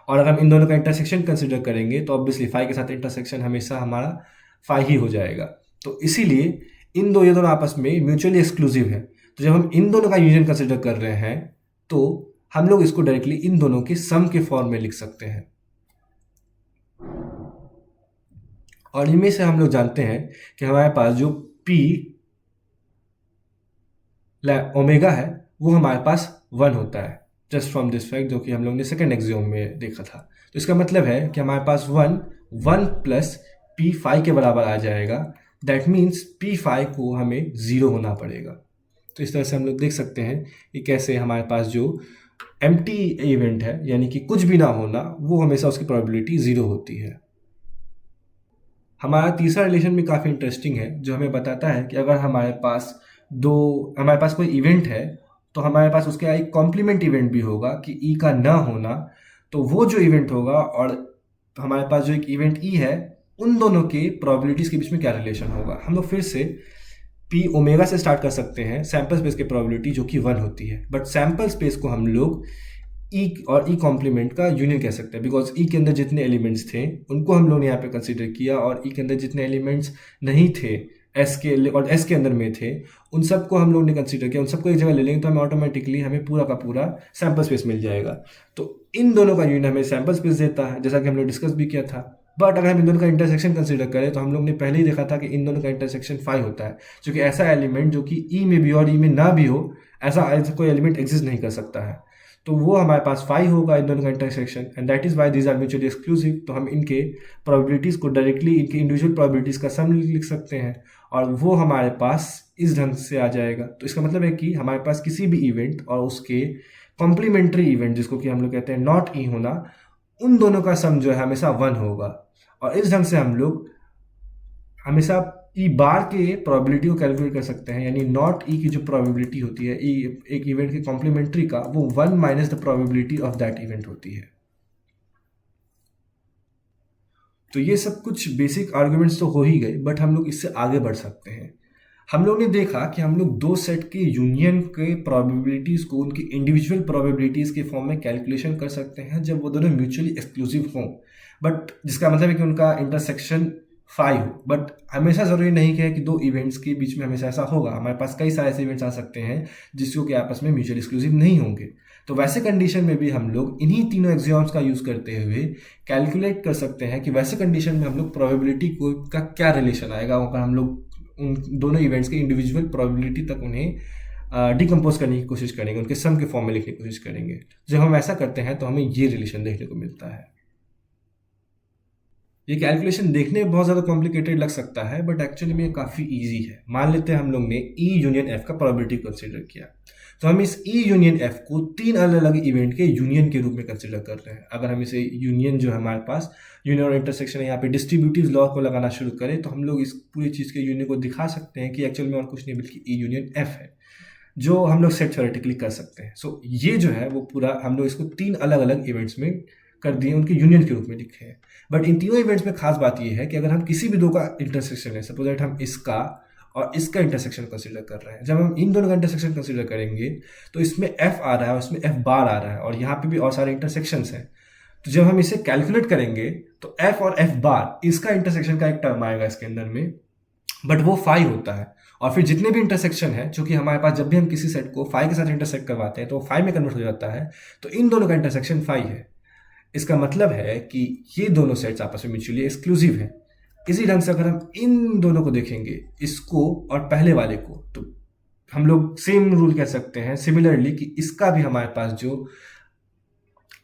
और अगर हम इन दोनों का इंटरसेक्शन कंसिडर करेंगे तो ऑब्वियसली फाई के साथ इंटरसेक्शन हमेशा हमारा फाई ही हो जाएगा। तो इसीलिए ये दोनों आपस में म्यूचुअली एक्सक्लूसिव है। तो जब हम इन दोनों का यूनियन कंसिडर कर रहे हैं तो हम लोग इसको डायरेक्टली इन दोनों के सम के फॉर्म में लिख सकते हैं। और इनमें से हम लोग जानते हैं कि हमारे पास जो पी ओमेगा है वो हमारे पास 1 होता है, जस्ट फ्रॉम दिस फैक्ट जो कि हम लोग ने सेकेंड एक्सियोम में देखा था। तो इसका मतलब है कि हमारे पास 1 प्लस पी फाई के बराबर आ जाएगा। दैट मीन्स पी फाई को हमें 0 होना पड़ेगा। तो इस तरह से हम लोग देख सकते हैं कि कैसे हमारे पास जो एम्प्टी इवेंट है यानी कि कुछ भी ना होना, वो हमेशा उसकी प्रोबेबिलिटी 0 होती है। हमारा तीसरा रिलेशन भी काफ़ी इंटरेस्टिंग है, जो हमें बताता है कि अगर हमारे पास कोई इवेंट है तो हमारे पास उसका एक कॉम्प्लीमेंट इवेंट भी होगा कि ई का ना होना। तो वो जो इवेंट होगा और हमारे पास जो एक इवेंट ई है, उन दोनों के प्रोबेबिलिटीज़ के बीच में क्या रिलेशन होगा। हम लोग फिर से पी ओमेगा से स्टार्ट कर सकते हैं, सैंपल स्पेस की प्रोबेबिलिटी जो कि 1 होती है, बट सैंपल स्पेस को हम लोग ई और ई कॉम्प्लीमेंट का यूनियन कह सकते हैं, बिकॉज ई के अंदर जितने एलिमेंट्स थे उनको हम लोग ने यहाँ पे कंसीडर किया, और ई के अंदर जितने एलिमेंट्स नहीं थे एस के अंदर में थे उन सबको हम लोग ने कंसीडर किया। उन सबको एक जगह ले लेंगे तो हमें ऑटोमेटिकली हमें पूरा का पूरा सैंपल स्पेस मिल जाएगा। तो इन दोनों का यूनियन हमें सैंपल स्पेस देता है, जैसा कि हम लोग डिस्कस भी किया था। बट अगर हम इन दोनों का इंटरसेक्शन कंसीडर करें तो हम लोग ने पहले ही देखा था कि इन दोनों का इंटरसेक्शन 5 होता है, जो कि ऐसा एलिमेंट जो कि ई में भी और ई में ना भी हो, ऐसा कोई एलिमेंट एग्जिस्ट नहीं कर सकता है। तो वो हमारे पास 5 होगा इन दोनों का intersection, and that is why these are mutually exclusive. तो हम इनके प्रोबेबिलिटीज़ को डायरेक्टली इनके इंडिविजुअल प्रोबेबिलिटीज़ का सम लिख सकते हैं और वो हमारे पास इस ढंग से आ जाएगा। तो इसका मतलब है कि हमारे पास किसी भी इवेंट और उसके कॉम्प्लीमेंट्री इवेंट, जिसको कि हम लोग कहते हैं नॉट ई होना, उन दोनों का सम जो है हमेशा 1 होगा। और इस ढंग से हम लोग हमेशा ई बार के प्रोबेबिलिटी को कैलकुलेट कर सकते हैं, यानी नॉट ई की जो प्रोबेबिलिटी होती है ई एक इवेंट के कॉम्प्लीमेंट्री का, वो 1 minus the probability of that event होती है। तो ये सब कुछ बेसिक आर्ग्यूमेंट्स तो हो ही गए, बट हम लोग इससे आगे बढ़ सकते हैं। हम लोग ने देखा कि हम लोग दो सेट के यूनियन के प्रोबेबिलिटीज़ को उनकी इंडिविजुअल प्रोबेबिलिटीज़ के फॉर्म में कैलकुलेशन कर सकते हैं जब वो दोनों म्यूचुअली एक्सक्लूसिव हों, बट जिसका मतलब है कि उनका इंटरसेक्शन 5 हो। बट हमेशा ज़रूरी नहीं है कि दो इवेंट्स के बीच में हमेशा ऐसा होगा, हमारे पास कई सारे ऐसे इवेंट्स आ सकते हैं जिसको कि आपस में म्यूचुअली एक्सक्लूसिव नहीं होंगे। तो वैसे कंडीशन में भी हम लोग इन्हीं तीनों एक्सियोम्स का यूज़ करते हुए कैलकुलेट कर सकते हैं कि वैसे कंडीशन में हम लोग प्रोबेबिलिटी को का क्या रिलेशन आएगा, अगर हम लोग उन दोनों इवेंट्स के इंडिविजुअल प्रोबेबिलिटी तक उन्हें डिकम्पोज करने की कोशिश करेंगे, उनके सम के फॉर्म में लिखने की कोशिश करेंगे। जब हम ऐसा करते हैं तो हमें ये रिलेशन देखने को मिलता है। ये कैलकुलेशन देखने में बहुत ज़्यादा कॉम्प्लिकेटेड लग सकता है, बट एक्चुअली में काफ़ी इजी है। मान लेते हैं हम लोग ने ई यूनियन एफ का प्रोबेबिलिटी कंसीडर किया, तो हम इस ई यूनियन एफ को 3 अलग अलग इवेंट के यूनियन के रूप में कंसीडर कर रहे हैं। अगर हम इसे यूनियन जो है हमारे पास यूनियन और इंटरसेक्शन है, यहाँ पे डिस्ट्रीब्यूटिव लॉ को लगाना शुरू करें तो हम लोग इस पूरी चीज़ के यूनियन को दिखा सकते हैं कि एक्चुअल में और कुछ नहीं बल्कि ई यूनियन एफ है, जो हम लोग सेट थ्योरेटिकली कर सकते हैं। सो ये जो है वो पूरा हम लोग इसको 3 अलग अलग इवेंट्स में कर दिए, उनके यूनियन के रूप में लिखे हैं। बट इन तीनों इवेंट्स में खास बात ये है कि अगर हम किसी भी दो का इंटरसेक्शन है, सपोज दैट हम इसका और इसका इंटरसेक्शन कंसीडर कर रहे हैं, जब हम इन दोनों का इंटरसेक्शन कंसीडर करेंगे तो इसमें एफ आ रहा है और इसमें एफ बार आ रहा है, और यहाँ पे भी और सारे इंटरसेक्शंस हैं। तो जब हम इसे कैलकुलेट करेंगे तो एफ और एफ बार इसका इंटरसेक्शन का एक टर्म आएगा इसके अंदर में, बट वो 5 होता है। और फिर जितने भी इंटरसेक्शन है, चूंकि हमारे पास जब भी हम किसी सेट को 5 के साथ इंटरसेक्ट करवाते हैं तो वो 5 में कन्वर्ट हो जाता है, तो इन दोनों का इंटरसेक्शन 5 है। इसका मतलब है कि ये दोनों सेट्स आपस में म्यूचुअली एक्सक्लूसिव हैं। इसी ढंग से अगर हम इन दोनों को देखेंगे, इसको और पहले वाले को, तो हम लोग सेम रूल कह सकते हैं सिमिलरली कि इसका भी हमारे पास जो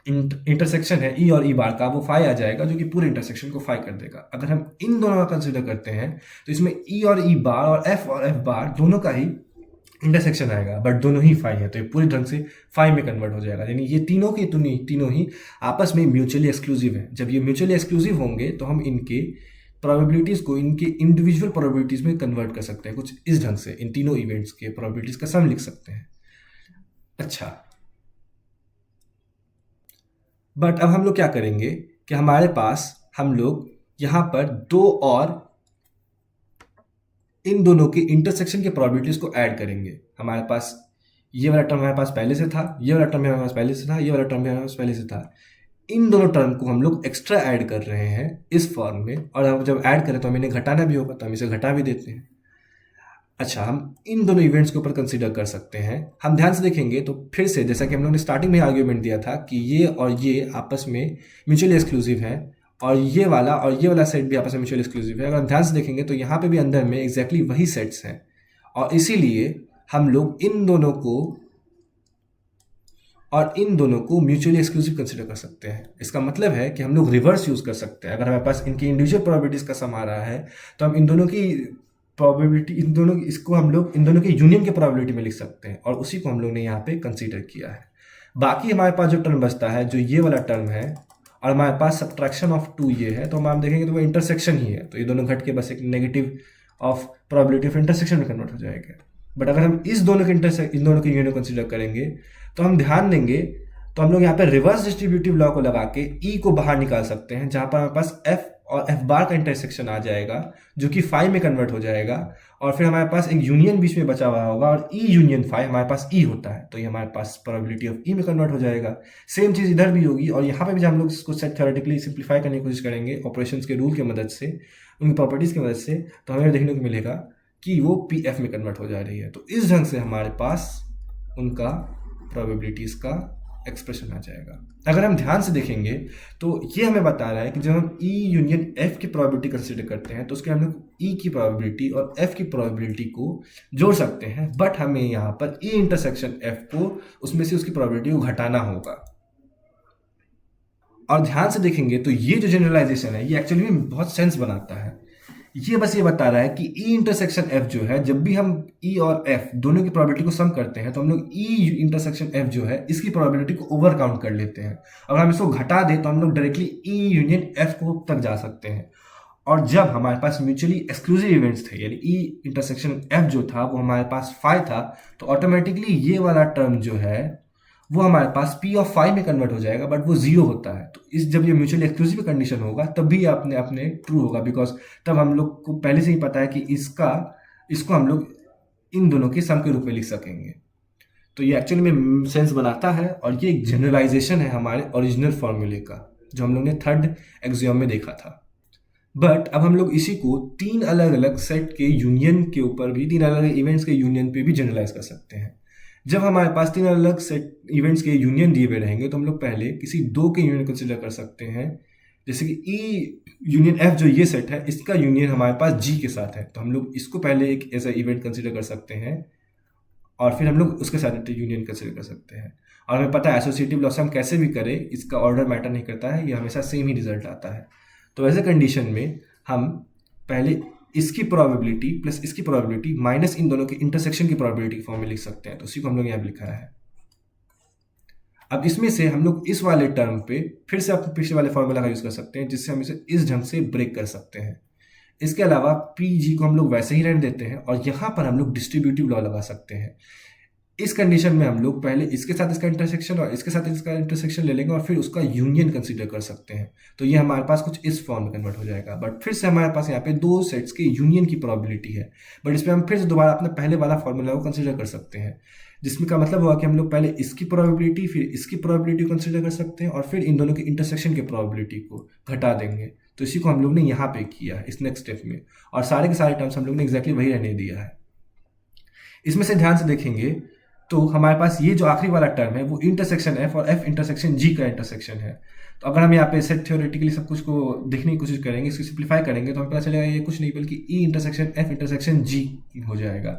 इंटरसेक्शन है ई और ई बार का, वो 5 आ जाएगा, जो कि पूरे इंटरसेक्शन को 5 कर देगा। अगर हम इन दोनों का कंसिडर करते हैं तो इसमें ई और ई बार और एफ बार दोनों का ही इंटरसेक्शन आएगा, बट दोनों ही 5 है, तो ये पूरी ढंग से 5 में कन्वर्ट हो जाएगा। यानी ये तीनों के तीनों ही आपस में म्यूचुअली एक्सक्लूसिव हैं। जब ये म्यूचुअली एक्सक्लूसिव होंगे तो हम इनके प्रोबेबिलिटीज को इनके इंडिविजुअल प्रोबेबिलिटीज में कन्वर्ट कर सकते हैं, कुछ इस ढंग से इन तीनों इवेंट्स के प्रोबेबिलिटीज का सम लिख सकते हैं। अच्छा, बट अब हम लोग क्या करेंगे कि हमारे पास हम लोग यहाँ पर दो और इन दोनों के इंटरसेक्शन के प्रोबेबिलिटीज को ऐड करेंगे। हमारे पास ये वाला टर्म हमारे पास पहले से था, ये वाला टर्म हमारे पास पहले से था, ये वाला टर्म हमारे पास पहले से था। इन दोनों टर्म को हम लोग एक्स्ट्रा ऐड कर रहे हैं इस फॉर्म में, और अब जब ऐड करें तो हमें इन्हें घटाना भी होगा, तो हम इसे घटा भी देते हैं। अच्छा, हम इन दोनों इवेंट्स के ऊपर कंसीडर कर सकते हैं। हम ध्यान से देखेंगे तो फिर से जैसा कि हम लोगों ने स्टार्टिंग में आर्ग्यूमेंट दिया था कि ये और ये आपस में म्यूचुअली एक्सक्लूसिव है, और ये वाला सेट भी आपस में म्यूचुअली एक्सक्लूसिव है। अगर हम ध्यान से देखेंगे तो यहाँ पे भी अंदर में एग्जैक्टली वही सेट्स हैं, और इसीलिए हम लोग इन दोनों को म्यूचुअली एक्सक्लूसिव कंसीडर कर सकते हैं। इसका मतलब है कि हम लोग रिवर्स यूज कर सकते हैं। अगर हमारे पास इनकी इंडिविजुअल प्रोबेबिलिटीज का सम आ रहा है तो हम इन दोनों की प्रोबेबिलिटी, इन दोनों के यूनियन के प्रोबेबिलिटी में लिख सकते हैं, और उसी को हम लोग ने यहाँ पे कंसीडर किया है। बाकी हमारे पास जो टर्म बचता है, जो ये वाला टर्म है, और हमारे पास सब्ट्रैक्शन ऑफ 2 ये है, तो हम देखेंगे तो वो इंटरसेक्शन ही है, तो ये दोनों घट के बस एक negative of probability of intersection में कन्वर्ट हो जाएगा। बट अगर हम इन दोनों के यूनियन को कंसीडर करेंगे तो हम ध्यान देंगे तो हम लोग यहाँ पे रिवर्स डिस्ट्रीब्यूटिव लॉ को लगा के ई को बाहर निकाल सकते हैं, जहाँ पर हमारे पास एफ और एफ बार का इंटरसेक्शन आ जाएगा, जो कि फाई में कन्वर्ट हो जाएगा, और फिर हमारे पास एक यूनियन बीच में बचा हुआ होगा, और ई यूनियन फाई हमारे पास ई होता है, तो ये हमारे पास प्रोबेबिलिटी ऑफ ई में कन्वर्ट हो जाएगा। सेम चीज़ इधर भी होगी, और यहाँ पे भी हम लोग इसको सेट थ्योरेटिकली सिंप्लीफाई करने की कोशिश करेंगे ऑपरेशंस के रूल की मदद से, उनकी प्रॉपर्टीज़ की मदद से, तो हमें देखने को मिलेगा कि वो पी एफ में कन्वर्ट हो जा रही है। तो इस ढंग से हमारे पास उनका प्रोबेबिलिटीज़ का एक्सप्रेशन आ जाएगा। अगर हम ध्यान से देखेंगे तो ये हमें बता रहा है कि जब हम ई यूनियन एफ की प्रोबेबिलिटी कंसीडर करते हैं तो उसके हम लोग ई की प्रोबेबिलिटी और एफ की प्रोबेबिलिटी को जोड़ सकते हैं, बट हमें यहाँ पर ई इंटरसेक्शन एफ को उसमें से उसकी प्रोबेबिलिटी को घटाना होगा। और ध्यान से देखेंगे तो ये जो जनरलाइजेशन है ये एक्चुअली में बहुत सेंस बनाता है। ये बस ये बता रहा है कि ई इंटरसेक्शन एफ जो है, जब भी हम ई और एफ दोनों की प्रोबेबिलिटी को सम करते हैं तो हम लोग ई इंटरसेक्शन एफ जो है इसकी प्रोबेबिलिटी को ओवर काउंट कर लेते हैं, और हम इसको घटा दें तो हम लोग डायरेक्टली ई यूनियन एफ को तक जा सकते हैं। और जब हमारे पास म्यूचुअली एक्सक्लूसिव इवेंट्स थे, यानी ई इंटरसेक्शन एफ जो था वो हमारे पास फाई था, तो ऑटोमेटिकली ये वाला टर्म जो है वो हमारे पास पी ऑफ फाई में कन्वर्ट हो जाएगा, बट वो जीरो होता है। तो इस जब ये म्यूचुअली एक्सक्लूसिव कंडीशन होगा तब भी अपने ट्रू होगा, बिकॉज तब हम लोग को पहले से ही पता है कि इसको हम लोग इन दोनों के सम के रूप में लिख सकेंगे। तो ये एक्चुअली में सेंस बनाता है, और ये एक जनरलाइजेशन है हमारे ओरिजिनल फॉर्मूले का, जो हम लोग ने थर्ड एक्सियोम में देखा था। बट अब हम लोग इसी को 3 अलग अलग सेट के यूनियन के ऊपर भी, 3 अलग अलग इवेंट्स के यूनियन पे भी जनरलाइज कर सकते हैं। जब हमारे पास 3 अलग सेट इवेंट्स के यूनियन दिए हुए रहेंगे तो हम लोग पहले किसी 2 के यूनियन कंसिडर कर सकते हैं। जैसे कि ई यूनियन एफ जो ये सेट है इसका यूनियन हमारे पास जी के साथ है, तो हम लोग इसको पहले एक ऐसा इवेंट कंसिडर कर सकते हैं, और फिर हम लोग उसके साथ यूनियन कंसिडर कर सकते हैं। और हमें पता है एसोसिएटिव लॉ से हम कैसे भी करें इसका ऑर्डर मैटर नहीं करता है, ये हमेशा सेम ही रिजल्ट आता है। तो ऐसे कंडीशन में हम पहले इसकी प्रोबेबिलिटी प्लस इसकी प्रोबेबिलिटी माइनस इन दोनों के इंटरसेक्शन की प्रोबेबिलिटी फॉर्म में लिख सकते हैं, तो उसी को हम लोग यहाँ लिखा है। अब इसमें से हम लोग इस वाले टर्म पे फिर से अपने पिछले वाले फॉर्मूला का यूज कर सकते हैं, जिससे हम इसे इस ढंग से ब्रेक कर सकते हैं। इसके अलावा पी जी को हम लोग वैसे ही रहने देते हैं, और यहाँ पर हम लोग डिस्ट्रीब्यूटिव लॉ लगा सकते हैं। इस कंडीशन में हम लोग पहले इसके साथ इसका इंटरसेक्शन और इसके साथ इसका इंटरसेक्शन ले लेंगे, और फिर उसका यूनियन कंसीडर कर सकते हैं। तो ये हमारे पास कुछ इस फॉर्म में कन्वर्ट हो जाएगा। बट फिर से हमारे पास यहाँ पे 2 सेट्स के यूनियन की प्रोबेबिलिटी है, बट इस पर हम फिर से दोबारा अपने पहले वाला फॉर्मूला को कंसीडर कर सकते हैं, जिसमें का मतलब हुआ कि हम लोग पहले इसकी प्रोबेबिलिटी फिर इसकी प्रोबेबिलिटी को कंसीडर कर सकते हैं, और फिर इन दोनों के इंटरसेक्शन की प्रोबेबिलिटी को घटा देंगे। तो इसी को हम लोग ने यहाँ पे किया है इस नेक्स्ट स्टेप में, और सारे के सारे टर्म्स हम लोग ने एग्जैक्टली वही रहने दिया है। इसमें से ध्यान से देखेंगे तो हमारे पास ये जो आखिरी वाला टर्म है वो इंटरसेक्शन एफ और एफ इंटरसेक्शन जी का इंटरसेक्शन है। तो अगर हम यहाँ पे सेट थ्योरेटिकली सब कुछ को देखने की कोशिश करेंगे, इसको सिंप्लीफाई करेंगे, तो हमें पता चलेगा ये कुछ नहीं बल्कि ई इंटरसेक्शन एफ इंटरसेक्शन जी हो जाएगा।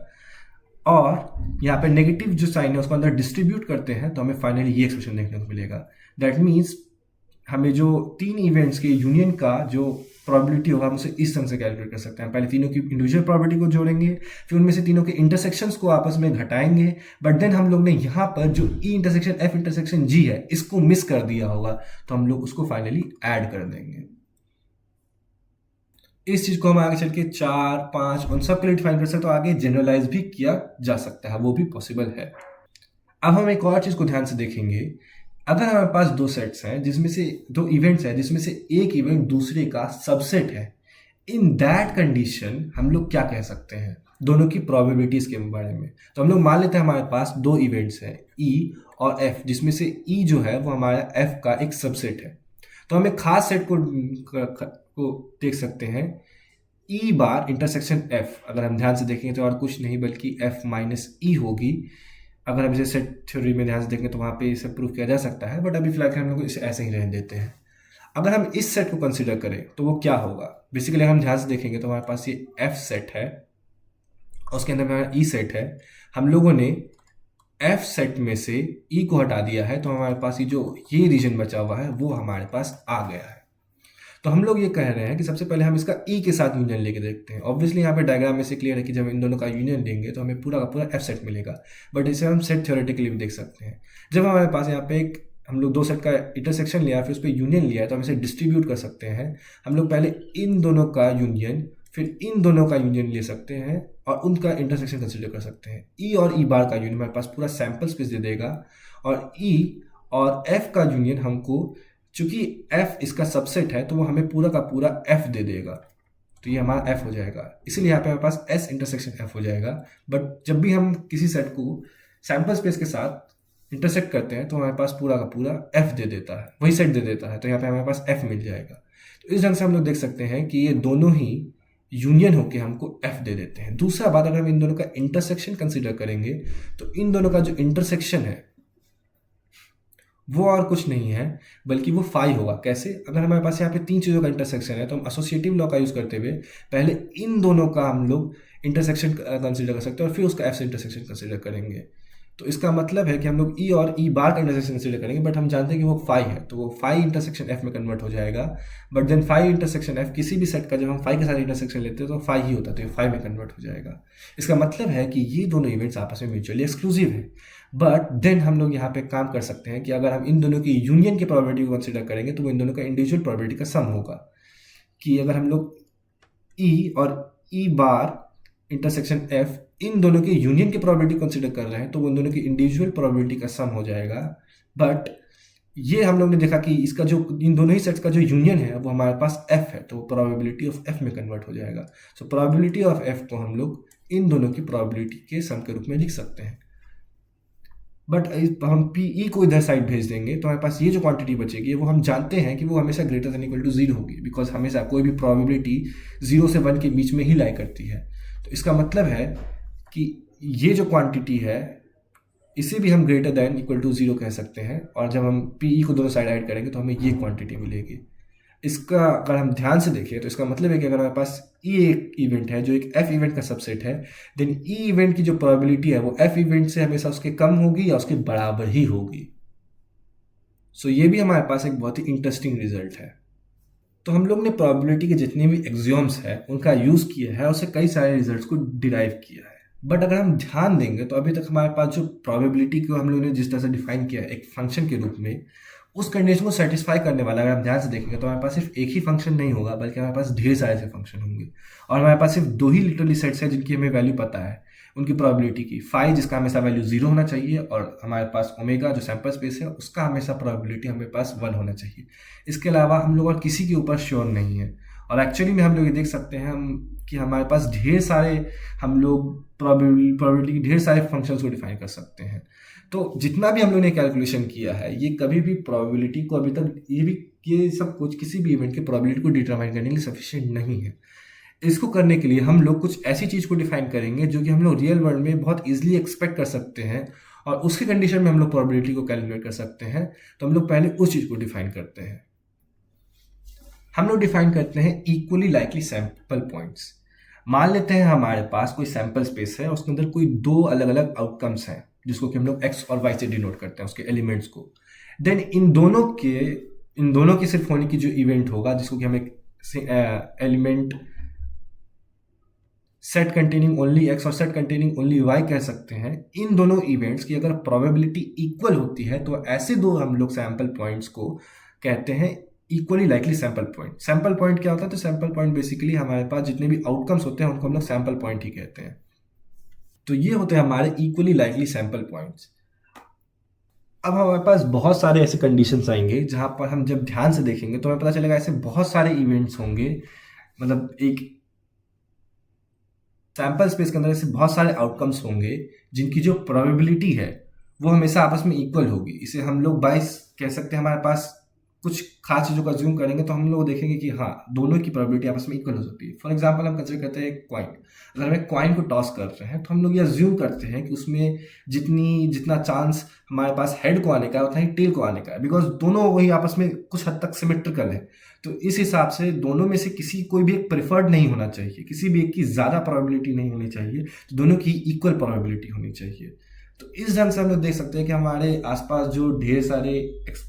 और यहाँ पे नेगेटिव जो साइन है उसको अंदर डिस्ट्रीब्यूट करते हैं तो हमें फाइनली ये एक्सप्रेशन देखने को मिलेगा। दैट मीन्स हमें जो 3 इवेंट्स के यूनियन का जो प्रोबेबिलिटी होगा हम उसे इस ढंग से कैलकुलेट कर सकते हैं। पहले तीनों की इंडिविजुअल प्रोबेबिलिटी को जोड़ेंगे, फिर उनमें से तीनों के इंटरसेक्शंस को आपस में घटाएंगे, बट देन हम लोग ने यहाँ पर जो ई इंटरसेक्शन एफ इंटरसेक्शन जी है इसको मिस कर दिया होगा, तो हम लोग उसको फाइनली ऐड कर देंगे। इस चीज़ को हम आगे चल के 4, 5 उन सब के लिए डिफाइन कर सकते हैं, तो आगे जनरलाइज भी किया जा सकता है, वो भी पॉसिबल है। अब हम एक और चीज़ को ध्यान से देखेंगे। अगर हमारे पास दो सेट्स हैं जिसमें से दो इवेंट्स हैं जिसमें से एक इवेंट दूसरे का सबसेट है, इन दैट कंडीशन हम लोग क्या कह सकते हैं दोनों की प्रोबेबिलिटीज के बारे में। तो हम लोग मान लेते हैं हमारे पास दो इवेंट्स हैं ई और एफ, जिसमें से ई जो है वो हमारा एफ का एक सबसेट है। तो हम एक खास सेट को देख सकते हैं, ई बार इंटरसेक्शन एफ। अगर हम ध्यान से देखेंगे तो और कुछ नहीं बल्कि एफ माइनस ई होगी। अगर हम इसे सेट थ्योरी में ध्यान से देखेंगे तो वहाँ पे इसे प्रूव किया जा सकता है, बट अभी फिलहाल हम लोग इसे ऐसे ही रहने देते हैं। अगर हम इस सेट को कंसिडर करें तो वो क्या होगा। बेसिकली अगर हम ध्यान से देखेंगे तो हमारे पास ये एफ सेट है और उसके अंदर हमारा ई सेट है। हम लोगों ने एफ सेट में से ई को हटा दिया है, तो हमारे पास ये रीजन बचा हुआ है वो हमारे पास आ गया है। तो हम लोग ये कह रहे हैं कि सबसे पहले हम इसका ई के साथ यूनियन लेके देखते हैं। ऑब्वियसली यहाँ पे डायग्राम में से क्लियर है कि जब इन दोनों का यूनियन लेंगे तो हमें पूरा का पूरा एफ सेट मिलेगा, बट इसे हम सेट थ्योरेटिकली भी देख सकते हैं। जब हमारे पास यहाँ पे हम लोग दो सेट का इंटरसेक्शन लिया फिर उस पर यूनियन लिया है, तो हम इसे डिस्ट्रीब्यूट कर सकते हैं। हम लोग पहले इन दोनों का यूनियन फिर इन दोनों का यूनियन ले सकते हैं और उनका इंटरसेक्शन कंसिडर कर सकते हैं। ई और ई बार का यूनियन हमारे पास पूरा सैम्पल स्पेस दे देगा और ई और एफ का यूनियन हमको, चूंकि f इसका सबसेट है तो वो हमें पूरा का पूरा f दे देगा, तो ये हमारा f हो जाएगा। इसीलिए यहाँ पे हमारे पास s इंटरसेक्शन f हो जाएगा। बट जब भी हम किसी सेट को सैम्पल स्पेस के साथ इंटरसेक्ट करते हैं तो हमारे पास पूरा का पूरा f दे देता है, वही सेट दे देता है, तो यहाँ पे हमारे पास f मिल जाएगा। तो इस ढंग से हम लोग देख सकते हैं कि ये दोनों ही यूनियन होके हमको f दे देते हैं। दूसरा बात, अगर हम इन दोनों का इंटरसेक्शन कंसिडर करेंगे तो इन दोनों का जो इंटरसेक्शन है वो और कुछ नहीं है बल्कि वो फाई होगा। कैसे? अगर हमारे पास यहाँ पे तीन चीज़ों का इंटरसेक्शन है तो हम एसोसिएटिव लॉ का यूज़ करते हुए पहले इन दोनों का हम लोग इंटरसेक्शन कंसिडर कर सकते हैं और फिर उसका एफ से इंटरसेक्शन कंसिडर करेंगे। तो इसका मतलब है कि हम लोग ई और ई बार का इंटरसेक्शन कंसिडर करेंगे, बट हम जानते हैं कि वो फाई है, तो वो फाई इंटरसेक्शन एफ में कन्वर्ट हो जाएगा। But then phi intersection F किसी भी सेट का जब हम फाई के साथ इंटरसेक्शन लेते हैं तो फाई ही होता है, तो ये फाई में कन्वर्ट हो जाएगा। इसका मतलब है कि ये दोनों इवेंट्स आपस में म्यूचुअली एक्सक्लूसिव है। बट देन हम लोग यहाँ पे काम कर सकते हैं कि अगर हम इन दोनों की यूनियन की प्रोबेबिलिटी को कंसिडर करेंगे तो वो इन दोनों का इंडिविजुअल प्रोबेबिलिटी का सम होगा। कि अगर हम लोग ई और ई बार इंटरसेक्शन एफ इन दोनों की यूनियन की प्रोबेबिलिटी कंसिडर कर रहे हैं तो वो इन दोनों की इंडिविजुअल प्रोबेबिलिटी का सम हो जाएगा। बट ये हम लोग ने देखा कि इसका जो इन दोनों ही सेट्स का जो यूनियन है वो हमारे पास एफ है, तो प्रोबेबिलिटी ऑफ एफ में कन्वर्ट हो जाएगा। सो प्रोबेबिलिटी ऑफ एफ को हम लोग इन दोनों की प्रोबेबिलिटी के सम के रूप में लिख सकते हैं। बट हम पी ई को इधर साइड भेज देंगे तो हमारे पास ये जो क्वांटिटी बचेगी वो हम जानते हैं कि वो हमेशा ग्रेटर देन इक्वल टू 0 होगी, बिकॉज हमेशा कोई भी प्रोबेबिलिटी 0 से 1 के बीच में ही लाई करती है। तो इसका मतलब है कि ये जो क्वांटिटी है इसे भी हम ग्रेटर देन इक्वल टू 0 कह सकते हैं, और जब हम पी ई को दोनों साइड ऐड करेंगे तो हमें ये क्वांटिटी मिलेगी। इसका अगर हम ध्यान से देखें तो इसका मतलब है कि अगर हमारे पास ई एक इवेंट है जो एक एफ इवेंट का सबसेट है, देन ई इवेंट की जो प्रोबेबिलिटी है वो एफ इवेंट से हमेशा उसके कम होगी या उसके बराबर ही होगी। सो ये भी हमारे पास एक बहुत ही इंटरेस्टिंग रिजल्ट है। तो हम लोग ने प्रोबेबिलिटी के जितने भी एक्सियोम्स हैं उनका यूज़ किया है और उससे कई सारे रिजल्ट्स को डिराइव किया है। बट अगर हम ध्यान देंगे तो अभी तक हमारे पास जो प्रोबेबिलिटी को हम लोगों ने जिस तरह से डिफाइन किया है एक फंक्शन के रूप में, उस कंडीशन को सेटिस्फाई करने वाला अगर हम ध्यान से देखेंगे तो हमारे पास सिर्फ एक ही फंक्शन नहीं होगा बल्कि हमारे पास ढेर सारे से फंक्शन होंगे। और हमारे पास सिर्फ दो ही लिटरली सेट्स हैं जिनकी हमें वैल्यू पता है उनकी प्रोबेबिलिटी की, फाई जिसका हमेशा वैल्यू 0 होना चाहिए और हमारे पास ओमेगा जो सैंपल स्पेस है उसका हमेशा प्रोबेबिलिटी हमारे पास 1 होना चाहिए। इसके अलावा हम लोग और किसी के ऊपर श्योर नहीं है। और एक्चुअली में हम लोग ये देख सकते हैं कि हमारे पास ढेर सारे हम लोग प्रोबेबिलिटी के ढेर सारे फंक्शंस को डिफाइन कर सकते हैं। तो जितना भी हम लोग ने कैलकुलेशन किया है ये कभी भी प्रोबेबिलिटी को अभी तक ये सब कुछ किसी भी इवेंट के प्रोबेबिलिटी को डिटरमाइन करने के लिए सफिशिएंट नहीं है। इसको करने के लिए हम लोग कुछ ऐसी चीज़ को डिफाइन करेंगे जो कि हम लोग रियल वर्ल्ड में बहुत ईजिली एक्सपेक्ट कर सकते हैं और उसके कंडीशन में हम लोग प्रोबेबिलिटी को कैलकुलेट कर सकते हैं। तो हम लोग पहले उस चीज़ को डिफाइन करते हैं। हम लोग डिफाइन करते हैं इक्वली लाइकली सैंपल पॉइंट्स। मान लेते हैं हमारे पास कोई सैंपल स्पेस है, उसके अंदर कोई दो अलग अलग आउटकम्स हैं जिसको कि हम लोग एक्स और वाई से डिनोट करते हैं उसके एलिमेंट्स को। देन इन दोनों की सिर्फ होने की जो इवेंट होगा जिसको कि हम एक element set containing only x और सेट कंटेनिंग ओनली वाई कह सकते हैं। इन दोनों इवेंट्स की अगर प्रोबेबिलिटी इक्वल होती है तो ऐसे दो हम लोग सैंपल पॉइंट्स को कहते हैं equally likely sample point. Sample point क्या होता है? तो सैंपल पॉइंट बेसिकली हमारे पास जितने भी आउटकम्स होते हैं उनको हम लोग सैंपल पॉइंट ही कहते हैं। तो ये होते हैं हमारे इक्वली लाइकली सैंपल पॉइंट्स। अब हमारे पास बहुत सारे ऐसे कंडीशंस आएंगे जहां पर हम जब ध्यान से देखेंगे तो हमें पता चलेगा ऐसे बहुत सारे इवेंट्स होंगे, मतलब एक सैंपल स्पेस के अंदर ऐसे बहुत सारे आउटकम्स होंगे जिनकी जो प्रोबेबिलिटी है वो हमेशा आपस में इक्वल होगी। इसे हम लोग बाइस कह सकते हैं। हमारे पास कुछ खास चीज़ों का जूम करेंगे तो हम लोग देखेंगे कि हाँ, दोनों की प्रोबेबिलिटी आपस में इक्वल हो सकती है। फॉर एग्जांपल हम कंसिडर करते हैं एक कॉइन। अगर हम एक कॉइन को टॉस कर रहे हैं तो हम लोग यह ज्यूम करते हैं कि उसमें जितना चांस हमारे पास हेड को आने का है उतना ही टेल को आने का है, बिकॉज दोनों वही आपस में कुछ हद तक सिमेट्रिकल है। तो इस हिसाब से दोनों में से किसी कोई भी एक प्रेफर्ड नहीं होना चाहिए, किसी भी एक की ज़्यादा प्रोबेबिलिटी नहीं होनी चाहिए, तो दोनों की इक्वल प्रोबेबिलिटी होनी चाहिए। तो इस ढंग से हम लोग देख सकते हैं कि हमारे आसपास जो ढेर सारे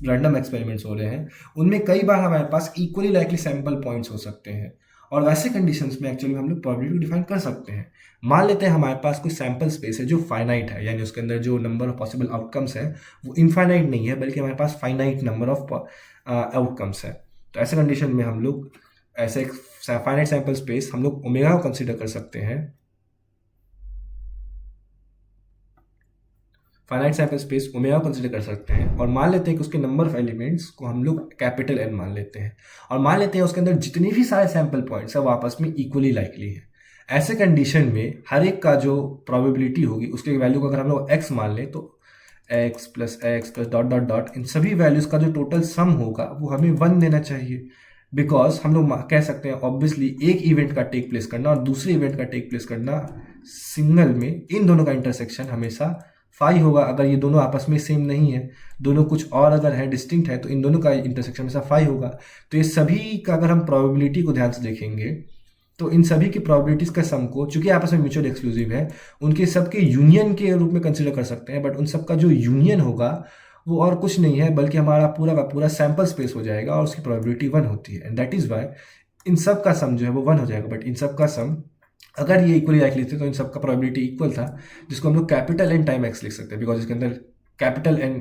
रैंडम एक्सपेरिमेंट्स हो रहे हैं उनमें कई बार हमारे पास इक्वली लाइकली सैंपल पॉइंट्स हो सकते हैं, और वैसे कंडीशंस में एक्चुअली हम लोग प्रोबेबिलिटी डिफाइन कर सकते हैं। मान लेते हैं हमारे पास कोई सैंपल स्पेस है जो फाइनाइट है, यानी उसके अंदर जो नंबर ऑफ पॉसिबल आउटकम्स है वो इनफाइनाइट नहीं है, बल्कि हमारे पास फाइनाइट नंबर ऑफ आउटकम्स है। तो ऐसे कंडीशन में हम लोग ऐसे एक फाइनाइट सैंपल स्पेस हम लोग ओमेगा को कंसिडर कर सकते हैं। Finite sample space omega consider कर सकते हैं और मान लेते हैं कि उसके नंबर ऑफ एलिमेंट्स को हम लोग कैपिटल एन मान लेते हैं, और मान लेते हैं उसके अंदर जितने भी सारे सैंपल पॉइंट्स हैं वो आपस में इक्वली लाइकली है। ऐसे कंडीशन में हर एक का जो प्रोबेबिलिटी होगी उसके वैल्यू को अगर हम लोग एक्स मान लें तो x plus dot dot dot in सभी वैल्यूज का जो टोटल सम होगा वो हमें 1 देना चाहिए। बिकॉज हम लोग कह सकते हैं ऑब्वियसली एक इवेंट का टेक प्लेस करना और दूसरे इवेंट का टेक प्लेस करना सिंगल में, इन दोनों का इंटरसेक्शन हमेशा फाई होगा। अगर ये दोनों आपस में सेम नहीं है, दोनों कुछ और अगर है डिस्टिंक्ट है, तो इन दोनों का इंटरसेक्शन हमेशा फाई होगा। तो ये सभी का अगर हम प्रोबेबिलिटी को ध्यान से देखेंगे तो इन सभी की प्रोबेबिलिटीज का सम को, चूंकि आपस में म्यूचुअल एक्सक्लूसिव है, उनके सबके यूनियन के रूप में कंसिडर कर सकते हैं। बट उन सबका जो यूनियन होगा वो और कुछ नहीं है बल्कि हमारा पूरा का पूरा सैंपल स्पेस हो जाएगा और उसकी प्रोबेबिलिटी 1 होती है। एंड दैट इज वाई इन सब का सम जो है वो 1 हो जाएगा। बट इन सब का सम अगर ये इक्वली लाइकली थे तो इन सबका प्रोबेबिलिटी इक्वल था, जिसको हम लोग कैपिटल एन टाइम एक्स लिख सकते हैं, बिकॉज इसके अंदर कैपिटल एन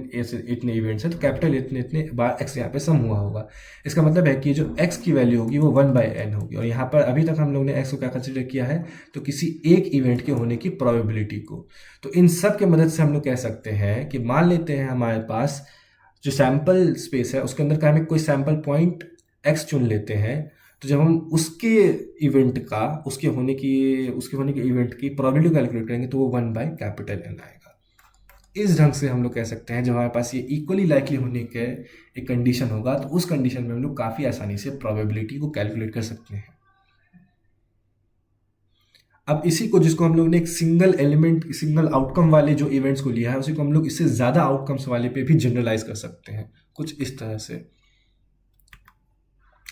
इतने इवेंट्स है तो कैपिटल इतने इतने बार एक्स यहाँ पे सम हुआ होगा। इसका मतलब है कि जो एक्स की वैल्यू होगी वो 1/n होगी, और यहाँ पर अभी तक हम लोग ने एक्स को क्या कंसिडर किया है, तो किसी एक इवेंट के होने की प्रोबेबिलिटी को। तो इन सब के मदद से हम लोग कह सकते हैं कि मान लेते हैं हमारे पास जो सैंपल स्पेस है उसके अंदर का हम कोई सैंपल पॉइंट एक्स चुन लेते हैं, तो जब हम उसके इवेंट का उसके होने के इवेंट की प्रोबेबिलिटी कैलकुलेट करेंगे तो वो 1/कैपिटल एन आएगा। इस ढंग से हम लोग कह सकते हैं जब हमारे पास ये इक्वली लाइकली होने के एक कंडीशन होगा तो उस कंडीशन में हम लोग काफ़ी आसानी से प्रोबेबिलिटी को कैलकुलेट कर सकते हैं। अब इसी को, जिसको हम लोग ने एक सिंगल आउटकम वाले जो इवेंट्स को लिया है, उसी को हम लोग इससे ज़्यादा आउटकम्स वाले पे भी जनरलाइज कर सकते हैं कुछ इस तरह से।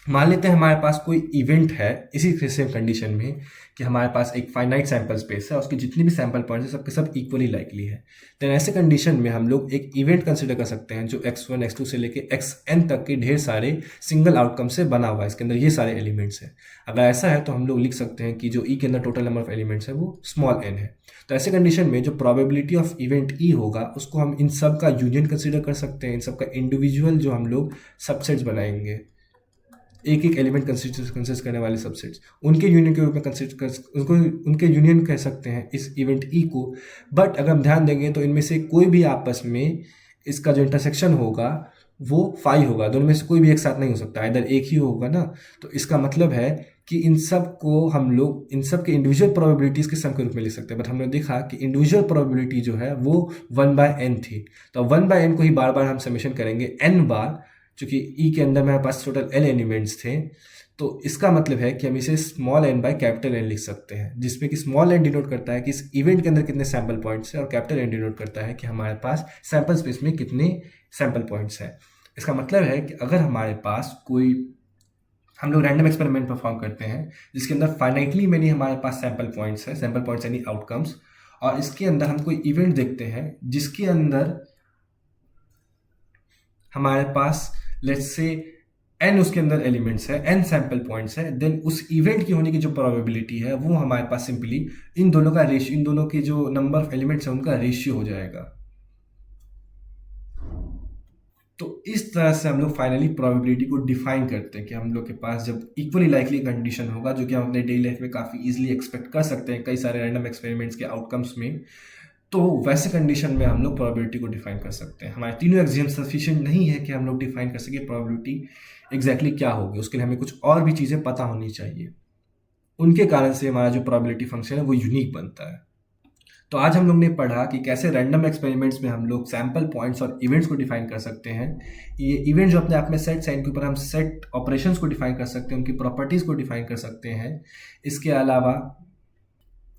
मान लेते हैं हमारे पास कोई इवेंट है इसी सेम कंडीशन में कि हमारे पास एक फाइनाइट सैंपल स्पेस है, उसके जितने भी सैंपल पॉइंट्स हैं सबके सब इक्वली लाइकली है। देन ऐसे कंडीशन में हम लोग एक इवेंट कंसिडर कर सकते हैं जो x1 x2 से लेके xn तक के ढेर सारे सिंगल आउटकम से बना हुआ है, इसके अंदर ये सारे एलिमेंट्स हैं। अगर ऐसा है तो हम लोग लिख सकते हैं कि जो e के अंदर टोटल नंबर ऑफ एलिमेंट्स है वो स्मॉल n है। तो ऐसे कंडीशन में जो प्रोबेबिलिटी ऑफ इवेंट e होगा उसको हम इन सब का यूनियन कंसिडर कर सकते हैं, इन सब का इंडिविजुअल जो हम लोग सबसेट्स बनाएंगे, एक एक एलिमेंट कंसिस्ट करने वाले सबसेट्स, उनके यूनियन के रूप में उनके यूनियन कह सकते हैं इस इवेंट ई को। बट अगर हम ध्यान देंगे तो इनमें से कोई भी आपस में इसका जो इंटरसेक्शन होगा वो फाई होगा, दोनों में से कोई भी एक साथ नहीं हो सकता, इधर एक ही होगा ना। तो इसका मतलब है कि इन सब को हम लोग इन सब के इंडिविजुअल प्रोबेबिलिटीज़ के सम के रूप में लिख सकते हैं। बट हमने देखा कि इंडिविजुअल प्रोबेबिलिटी जो है वो 1/n थी, तो 1/n को ही बार बार हम समेशन करेंगे n बार, चूंकि e के अंदर हमारे पास टोटल n एलिमेंट्स थे। तो इसका मतलब है कि हम इसे small n by capital n लिख सकते हैं, जिसमें कि स्मॉल n डिनोट करता है कि इस इवेंट के अंदर कितने सैंपल पॉइंट्स हैं और कैपिटल n डिनोट करता है कि हमारे पास सैंपल स्पेस में कितने सैंपल पॉइंट्स हैं। इसका मतलब है कि अगर हमारे पास कोई हम लोग रैंडम एक्सपेरिमेंट परफॉर्म करते हैं जिसके अंदर फाइनाइटली मैनी हमारे पास सैंपल पॉइंट्स है, सैंपल पॉइंट्स यानी आउटकम्स, और इसके अंदर हम कोई इवेंट देखते हैं जिसके अंदर हमारे पास लेट्स से n उसके अंदर एलिमेंट्स है, n सैंपल पॉइंट्स है, देन उस इवेंट की होने की जो प्रोबेबिलिटी है वो हमारे पास सिंपली इन दोनों का रेशियो, इन दोनों के जो नंबर ऑफ एलिमेंट्स है उनका रेशियो हो जाएगा। तो इस तरह से हम लोग फाइनली प्रोबेबिलिटी को डिफाइन करते हैं कि हम लोग के पास जब इक्वली लाइकली कंडीशन होगा, जो कि हम अपने डेली लाइफ में काफ़ी इजीली एक्सपेक्ट कर सकते हैं कई सारे रैंडम एक्सपेरिमेंट्स के आउटकम्स में, तो वैसे कंडीशन में हम लोग प्रोबेबिलिटी को डिफाइन कर सकते हैं। हमारे तीनों एग्जाम सफिशिएंट नहीं है कि हम लोग डिफाइन कर सके प्रोबेबिलिटी एग्जैक्टली क्या होगी, उसके लिए हमें कुछ और भी चीज़ें पता होनी चाहिए। उनके कारण से हमारा जो प्रोबेबिलिटी फंक्शन है वो यूनिक बनता है। तो आज हम लोग ने पढ़ा कि कैसे रैंडम एक्सपेरिमेंट्स में हम लोग सैंपल पॉइंट्स और इवेंट्स को डिफाइन कर सकते हैं। ये इवेंट जो अपने आप में सेट्स हैं, इनके ऊपर हम सेट ऑपरेशंस को डिफाइन कर सकते हैं, उनकी प्रॉपर्टीज़ को डिफाइन कर सकते हैं। इसके अलावा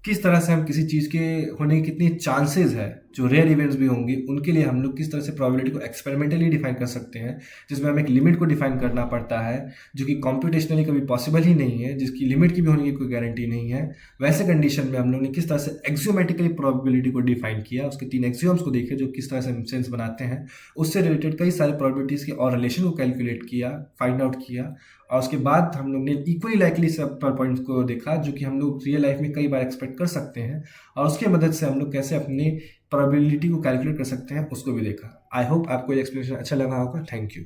किस तरह से हम किसी चीज़ के होने की कितनी चांसेस है, जो रेयर इवेंट्स भी होंगी उनके लिए हम लोग किस तरह से प्रोबेबिलिटी को एक्सपेरिमेंटली डिफाइन कर सकते हैं, जिसमें हमें एक लिमिट को डिफाइन करना पड़ता है जो कि कॉम्प्यूटेशनली कभी पॉसिबल ही नहीं है, जिसकी लिमिट की भी होने की कोई गारंटी नहीं है। वैसे कंडीशन में हम लोग ने किस तरह से एक्सियोमेटिकली प्रोबेबिलिटी को डिफाइन किया, उसके 3 एक्सियोम्स को देखे जो किस तरह से सेंस बनाते हैं, उससे रिलेटेड कई सारे प्रोबेबिलिटीज़ के और रिलेशन को कैलकुलेट किया, फाइंड आउट किया, और उसके बाद हम लोग ने इक्वली लाइकली सब पॉइंट्स को देखा जो कि हम लोग रियल लाइफ में कई बार एक्सपेक्ट कर सकते हैं, और उसकी मदद से हम लोग कैसे अपनी प्रोबेबिलिटी को कैलकुलेट कर सकते हैं उसको भी देखा। आई होप आपको ये एक्सप्लेनेशन अच्छा लगा होगा। Thank you.